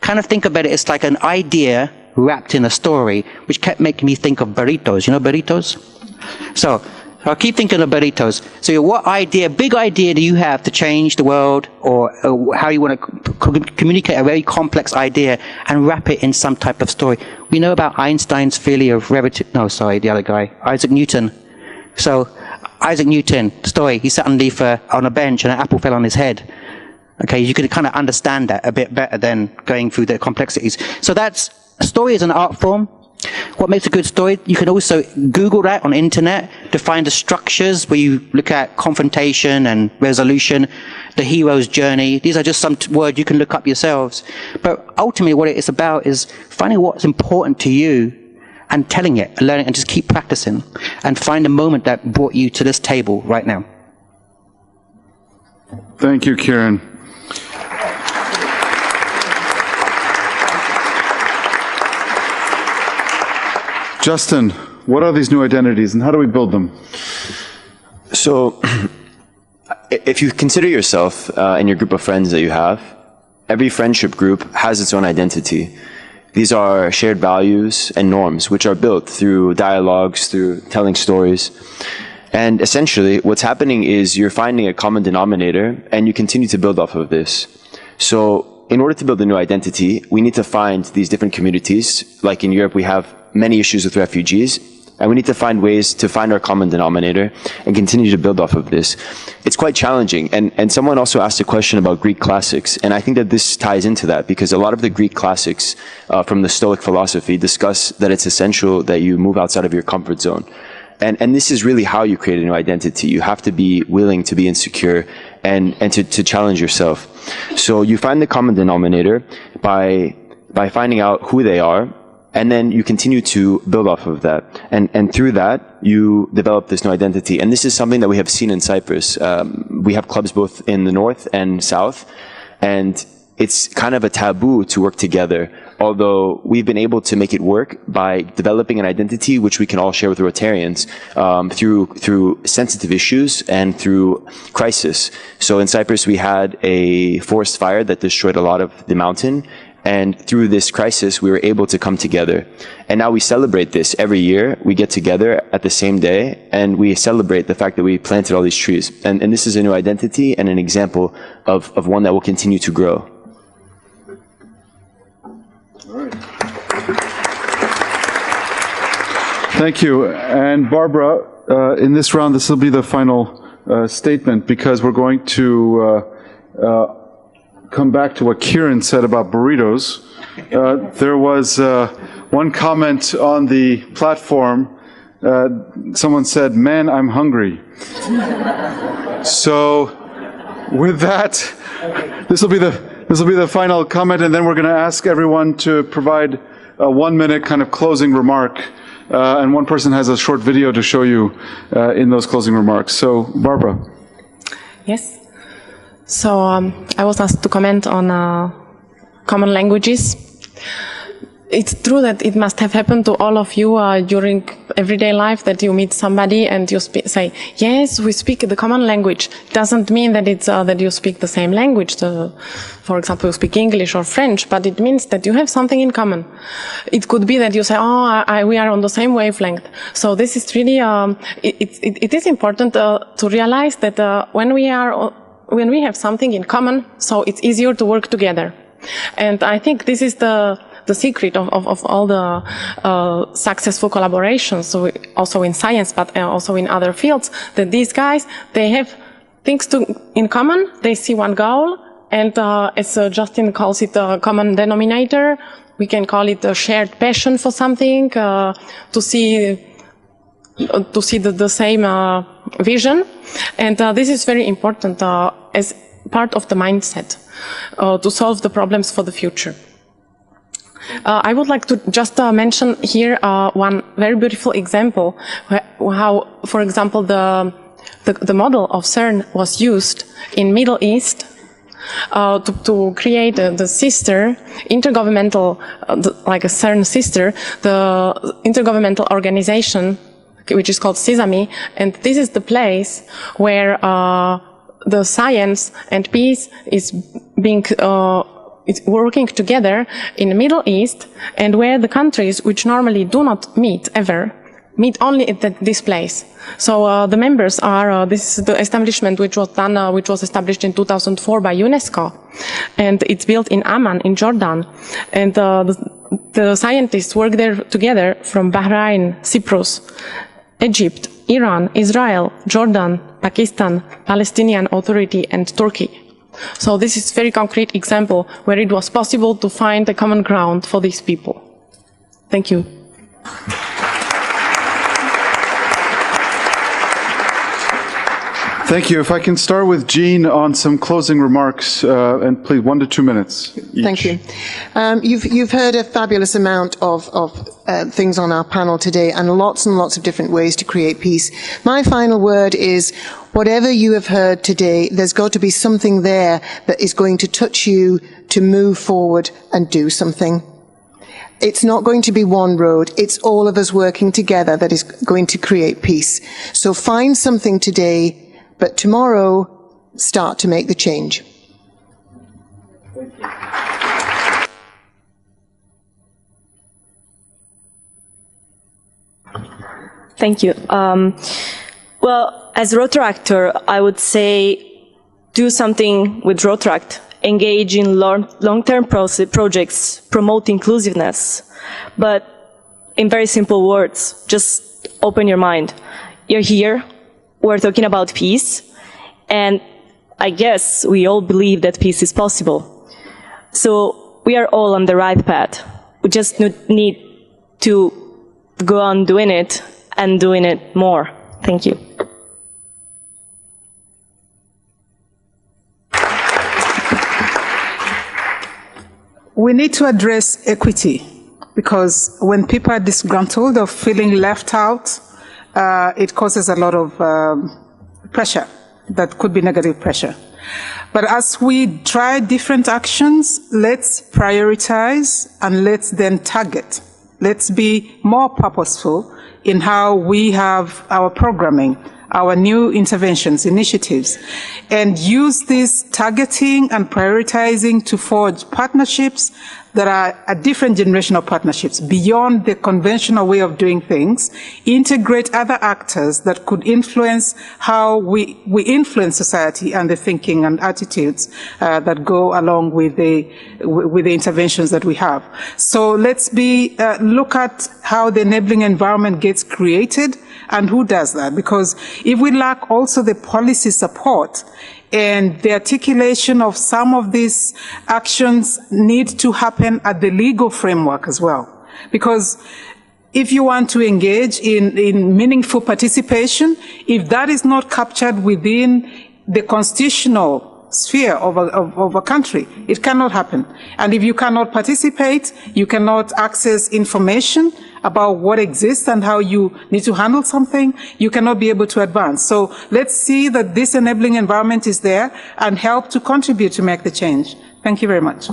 kind of think about it, it's like an idea wrapped in a story, which kept making me think of burritos. You know burritos? So I keep thinking of burritos. So what big idea do you have to change the world, or how you want to communicate a very complex idea and wrap it in some type of story? We know about Einstein's theory of relativity. No, sorry, the other guy, Isaac Newton. So Isaac Newton, story, he sat on a bench and an apple fell on his head. Okay, you could kind of understand that a bit better than going through the complexities. So that's A story is an art form. What makes a good story? You can also Google that on the internet to find the structures where you look at confrontation and resolution, the hero's journey. These are just some words you can look up yourselves. But ultimately what it is about is finding what's important to you and telling it, and learning, and just keep practicing and find the moment that brought you to this table right now. Thank you, Kieran. Justin, what are these new identities and how do we build them? So, if you consider yourself and your group of friends that you have, every friendship group has its own identity. These are shared values and norms, which are built through dialogues, through telling stories. And essentially, what's happening is you're finding a common denominator, and you continue to build off of this. So, in order to build a new identity, we need to find these different communities. Like in Europe, we have many issues with refugees, and we need to find ways to find our common denominator and continue to build off of this. It's quite challenging, and someone also asked a question about Greek classics, and I think that this ties into that, because a lot of the Greek classics from the Stoic philosophy discuss that it's essential that you move outside of your comfort zone. And this is really how you create a new identity. You have to be willing to be insecure and to challenge yourself. So you find the common denominator by finding out who they are, and then you continue to build off of that. And through that, you develop this new identity. And this is something that we have seen in Cyprus. We have clubs both in the north and south, and it's kind of a taboo to work together, although we've been able to make it work by developing an identity which we can all share with Rotarians through sensitive issues and through crisis. So in Cyprus, we had a forest fire that destroyed a lot of the mountain, and through this crisis, we were able to come together. And now we celebrate this every year. We get together at the same day, and we celebrate the fact that we planted all these trees. And this is a new identity and an example of one that will continue to grow. All right. Thank you. And Barbara, in this round, this will be the final statement, because we're going to come back to what Kieran said about burritos. There was one comment on the platform. Someone said, "Man, I'm hungry." So, with that, this will be the final comment, and then we're going to ask everyone to provide a 1-minute kind of closing remark. And one person has a short video to show you in those closing remarks. So, Barbara. Yes. So I was asked to comment on common languages. It's true that it must have happened to all of you during everyday life, that you meet somebody and you say, yes, we speak the common language. It doesn't mean that it's that you speak the same language. For example, you speak English or French, but it means that you have something in common. It could be that you say, we are on the same wavelength. So this is really, it is important to realize that when we have something in common, so it's easier to work together. And I think this is the secret of all the successful collaborations, so also in science, but also in other fields, that these guys, they have things in common, they see one goal, and as Justin calls it a common denominator, we can call it a shared passion for something, to see the same vision. And this is very important as part of the mindset to solve the problems for the future. I would like to just mention here one very beautiful example how, for example, the model of CERN was used in Middle East to create the sister intergovernmental, like a CERN sister, the intergovernmental organization, which is called Sesame, and this is the place where the science and peace is being it's working together in the Middle East, and where the countries which normally do not meet ever meet only at this place. So the members are this is the establishment which was established in 2004 by UNESCO, and it's built in Amman in Jordan, and the scientists work there together from Bahrain, Cyprus, Egypt, Iran, Israel, Jordan, Pakistan, Palestinian Authority, and Turkey. So this is a very concrete example where it was possible to find a common ground for these people. Thank you. Thank you. If I can start with Jean on some closing remarks, and please 1 to 2 minutes each. Thank you. You've heard a fabulous amount of things on our panel today, and lots of different ways to create peace. My final word is, whatever you have heard today, there's got to be something there that is going to touch you to move forward and do something. It's not going to be one road. It's all of us working together that is going to create peace. So find something today, but tomorrow, start to make the change. Thank you. Well, as Rotaractor, I would say do something with Rotaract. Engage in long-term projects, promote inclusiveness. But in very simple words, just open your mind. You're here. We're talking about peace, and I guess we all believe that peace is possible. So we are all on the right path. We just need to go on doing it and doing it more. Thank you. We need to address equity, because when people are disgruntled or feeling left out, it causes a lot of pressure that could be negative pressure. But as we try different actions, let's prioritize and let's then target. Let's be more purposeful in how we have our programming, our new interventions, initiatives, and use this targeting and prioritizing to forge partnerships that are a different generation of partnerships beyond the conventional way of doing things, integrate other actors that could influence how we influence society and the thinking and attitudes that go along with the interventions that we have. So let's look at how the enabling environment gets created and who does that. Because if we lack also the policy support, and the articulation of some of these actions need to happen at the legal framework as well. Because if you want to engage in meaningful participation, if that is not captured within the constitutional sphere of a country, it cannot happen. And if you cannot participate, you cannot access information about what exists and how you need to handle something, you cannot be able to advance. So let's see that this enabling environment is there and help to contribute to make the change. Thank you very much.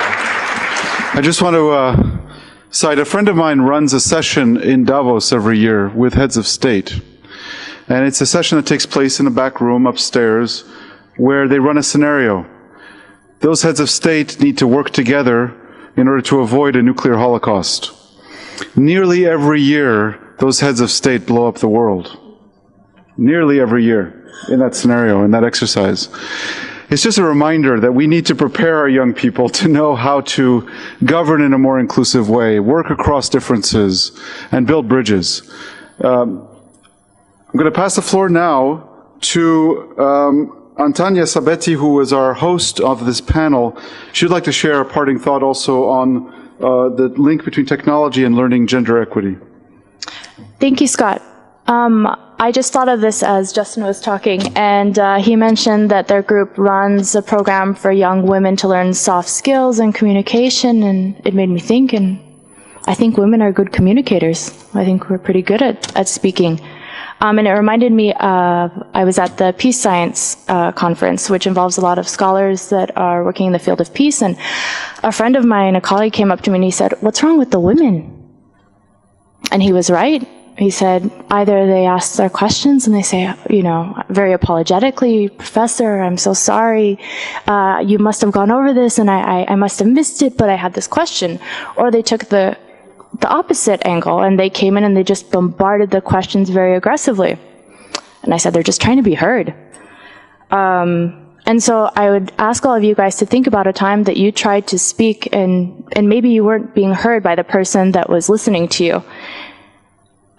I just want to cite a friend of mine runs a session in Davos every year with heads of state. And it's a session that takes place in a back room upstairs where they run a scenario. Those heads of state need to work together in order to avoid a nuclear holocaust. Nearly every year, those heads of state blow up the world. Nearly every year in that scenario, in that exercise. It's just a reminder that we need to prepare our young people to know how to govern in a more inclusive way, work across differences, and build bridges. I'm going to pass the floor now to Anntiana Sabeti, who is our host of this panel. She'd like to share a parting thought also on the link between technology and learning gender equity. Thank you, Scott. I just thought of this as Justin was talking, and he mentioned that their group runs a program for young women to learn soft skills and communication, and it made me think, and I think women are good communicators. I think we're pretty good at speaking. And it reminded me of, I was at the Peace Science conference, which involves a lot of scholars that are working in the field of peace. And a friend of mine, a colleague, came up to me and he said, "What's wrong with the women?" And he was right. He said, either they ask their questions and they say, you know, very apologetically, "Professor, I'm so sorry. You must have gone over this and I must have missed it, but I had this question." Or they took the opposite angle, and they came in and they just bombarded the questions very aggressively. And I said, they're just trying to be heard. And so I would ask all of you guys to think about a time that you tried to speak and maybe you weren't being heard by the person that was listening to you.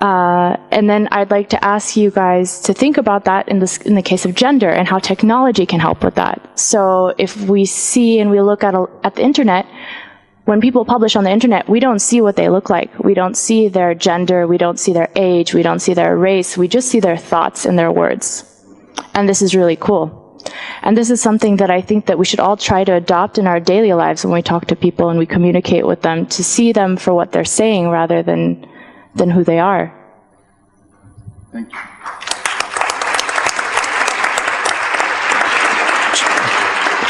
And then I'd like to ask you guys to think about that in the case of gender and how technology can help with that. So if we see and we look at the internet, when people publish on the internet, we don't see what they look like. We don't see their gender, we don't see their age, we don't see their race, we just see their thoughts and their words. And this is really cool. And this is something that I think that we should all try to adopt in our daily lives when we talk to people and we communicate with them, to see them for what they're saying rather than who they are. Thank you.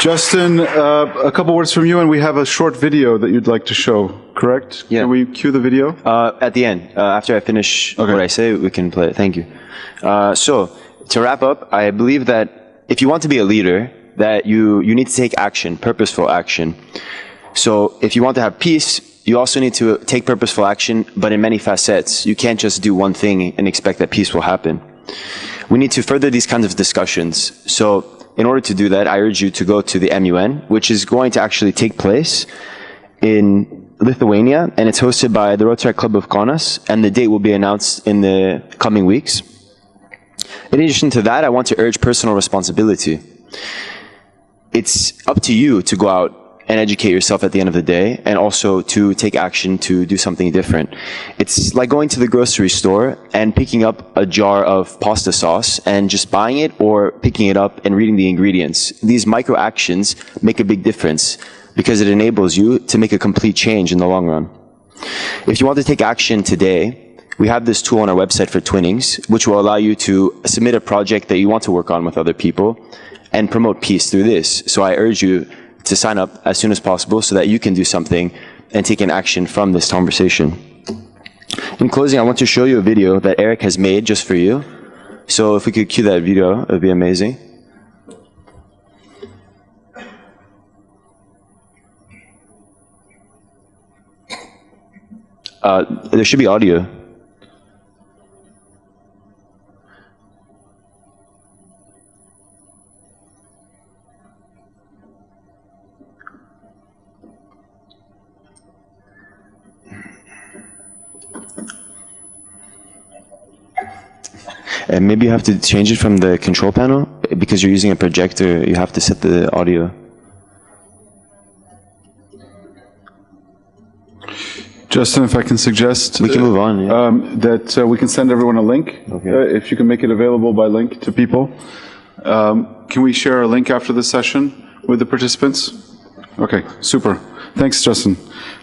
Justin, a couple words from you, and we have a short video that you'd like to show, correct? Yeah. Can we cue the video? At the end, after I finish what I say, we can play it. Thank you. So, to wrap up, I believe that if you want to be a leader, that you need to take action, purposeful action. So, if you want to have peace, you also need to take purposeful action, but in many facets. You can't just do one thing and expect that peace will happen. We need to further these kinds of discussions. So, in order to do that, I urge you to go to the MUN, which is going to actually take place in Lithuania, and it's hosted by the Rotaract Club of Kaunas, and the date will be announced in the coming weeks. In addition to that, I want to urge personal responsibility. It's up to you to go out and educate yourself at the end of the day, and also to take action to do something different. It's like going to the grocery store and picking up a jar of pasta sauce and just buying it, or picking it up and reading the ingredients. These micro actions make a big difference because it enables you to make a complete change in the long run. If you want to take action today, we have this tool on our website for Twinnings, which will allow you to submit a project that you want to work on with other people and promote peace through this. So I urge you to sign up as soon as possible so that you can do something and take an action from this conversation. In closing, I want to show you a video that Eric has made just for you. So if we could cue that video, it would be amazing. There should be audio. And maybe you have to change it from the control panel, because you're using a projector, you have to set the audio. Justin, if I can suggest... We can move on, yeah. That we can send everyone a link, if you can make it available by link to people. Can we share a link after the session with the participants? Okay, super. Thanks, Justin.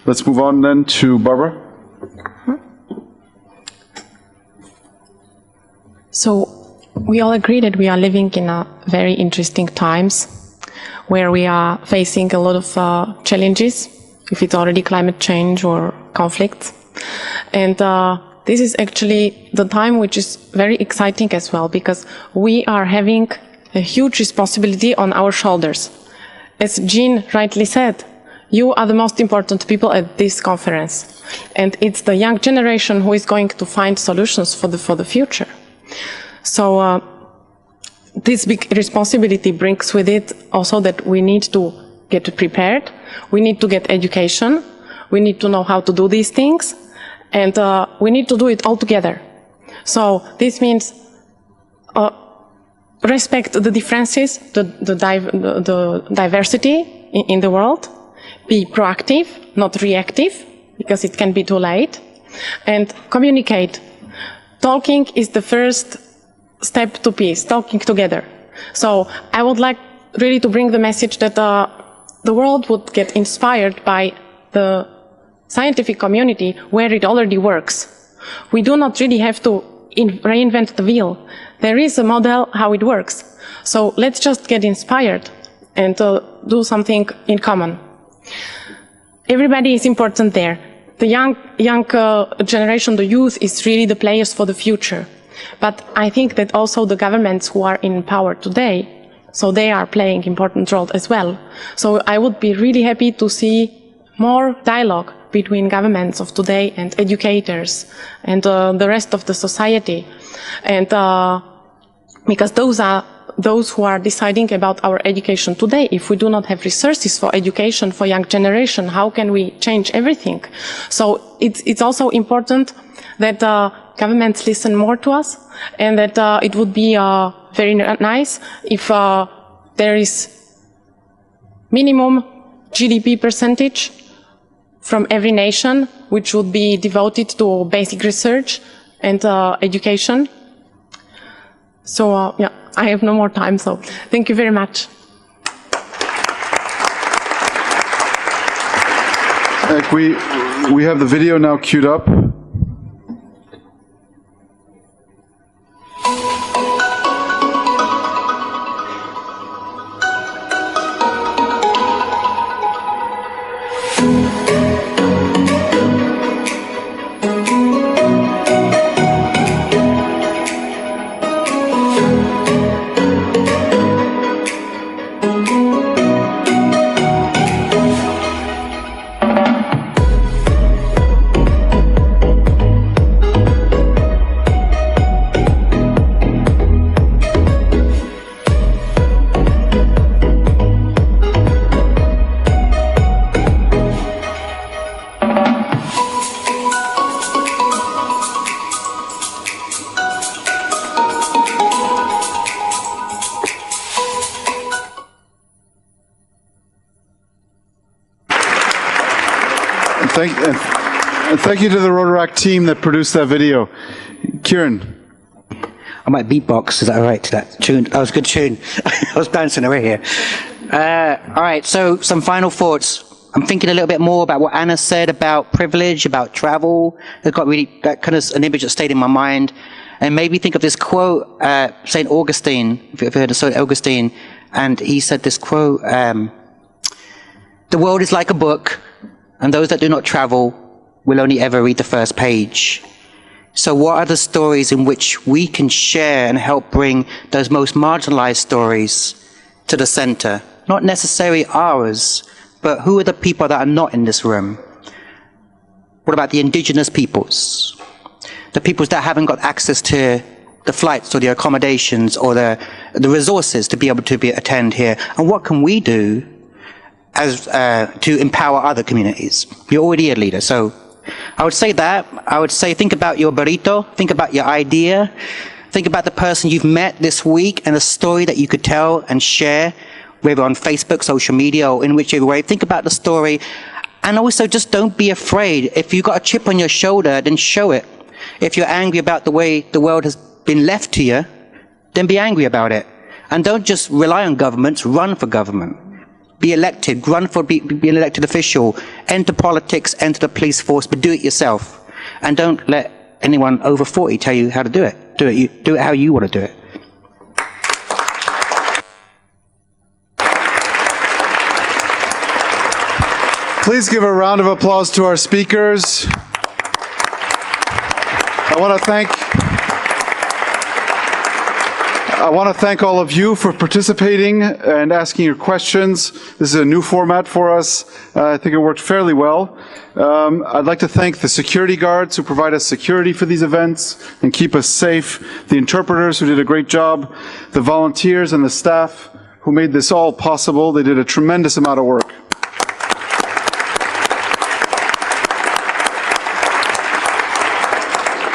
Let's move on then to Barbara. So we all agree that we are living in a very interesting times where we are facing a lot of challenges, if it's already climate change or conflicts. And this is actually the time which is very exciting as well, because we are having a huge responsibility on our shoulders. As Jean rightly said, you are the most important people at this conference. And it's the young generation who is going to find solutions for the future. So this big responsibility brings with it also that we need to get prepared, we need to get education, we need to know how to do these things, and we need to do it all together. So this means respect the differences, the diversity in the world, be proactive, not reactive, because it can be too late, and communicate. Talking is the first step to peace, talking together. So I would like really to bring the message that the world would get inspired by the scientific community where it already works. We do not really have to reinvent the wheel. There is a model how it works. So let's just get inspired and do something in common. Everybody is important there. The young generation, the youth, is really the players for the future. But I think that also the governments who are in power today, so they are playing important role as well. So I would be really happy to see more dialogue between governments of today and educators and the rest of the society. And because those are those who are deciding about our education today. If we do not have resources for education for young generation, how can we change everything? So it's also important that governments listen more to us, and that it would be very nice if there is minimum GDP percentage from every nation, which would be devoted to basic research and education. So, yeah, I have no more time, so thank you very much. We have the video now queued up. And thank you to the Rotaract team that produced that video. Kieran. I might beatbox, is that all right, to that tune? That was a good tune. I was bouncing away here. All right, so some final thoughts. I'm thinking a little bit more about what Anna said about privilege, about travel. It got really, that kind of an image that stayed in my mind. And maybe think of this quote, St. Augustine, if you've heard of St. Augustine, and he said this quote, the world is like a book, and those that do not travel will only ever read the first page. So what are the stories in which we can share and help bring those most marginalized stories to the center? Not necessarily ours, but who are the people that are not in this room? What about the indigenous peoples? The peoples that haven't got access to the flights or the accommodations or the resources to be able to attend here. And what can we do as to empower other communities? You're already a leader, so I would say that. I would say think about your burrito, think about your idea, think about the person you've met this week and a story that you could tell and share, whether on Facebook, social media, or in whichever way. Think about the story. And also just don't be afraid. If you've got a chip on your shoulder, then show it. If you're angry about the way the world has been left to you, then be angry about it. And don't just rely on governments, run for government. Be elected, run for be an elected official, enter politics, enter the police force, but do it yourself. And don't let anyone over 40 tell you how to do it. Do it how you want to do it. Please give a round of applause to our speakers. I want to thank all of you for participating and asking your questions. This is a new format for us. I think it worked fairly well. I'd like to thank the security guards who provide us security for these events and keep us safe, the interpreters who did a great job, the volunteers and the staff who made this all possible. They did a tremendous amount of work.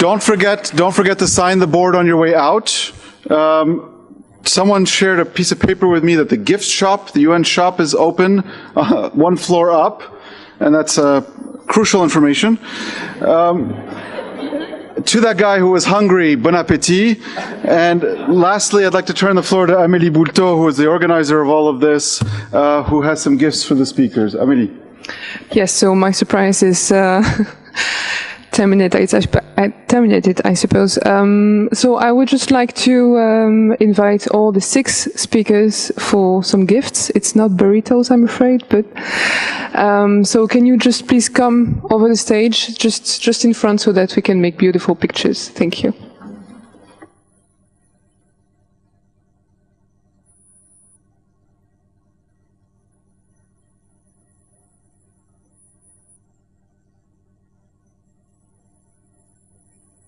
Don't forget to sign the board on your way out. Someone shared a piece of paper with me that the gift shop, the UN shop, is open one floor up, and that's crucial information. To that guy who was hungry, bon appétit. And lastly, I'd like to turn the floor to Amélie Boulteau, who is the organizer of all of this, who has some gifts for the speakers. Amélie. Yes, so my surprise is terminated, I suppose. So I would just like to invite all the 6 speakers for some gifts. It's not burritos, I'm afraid, but so can you just please come over the stage, just in front, so that we can make beautiful pictures. Thank you.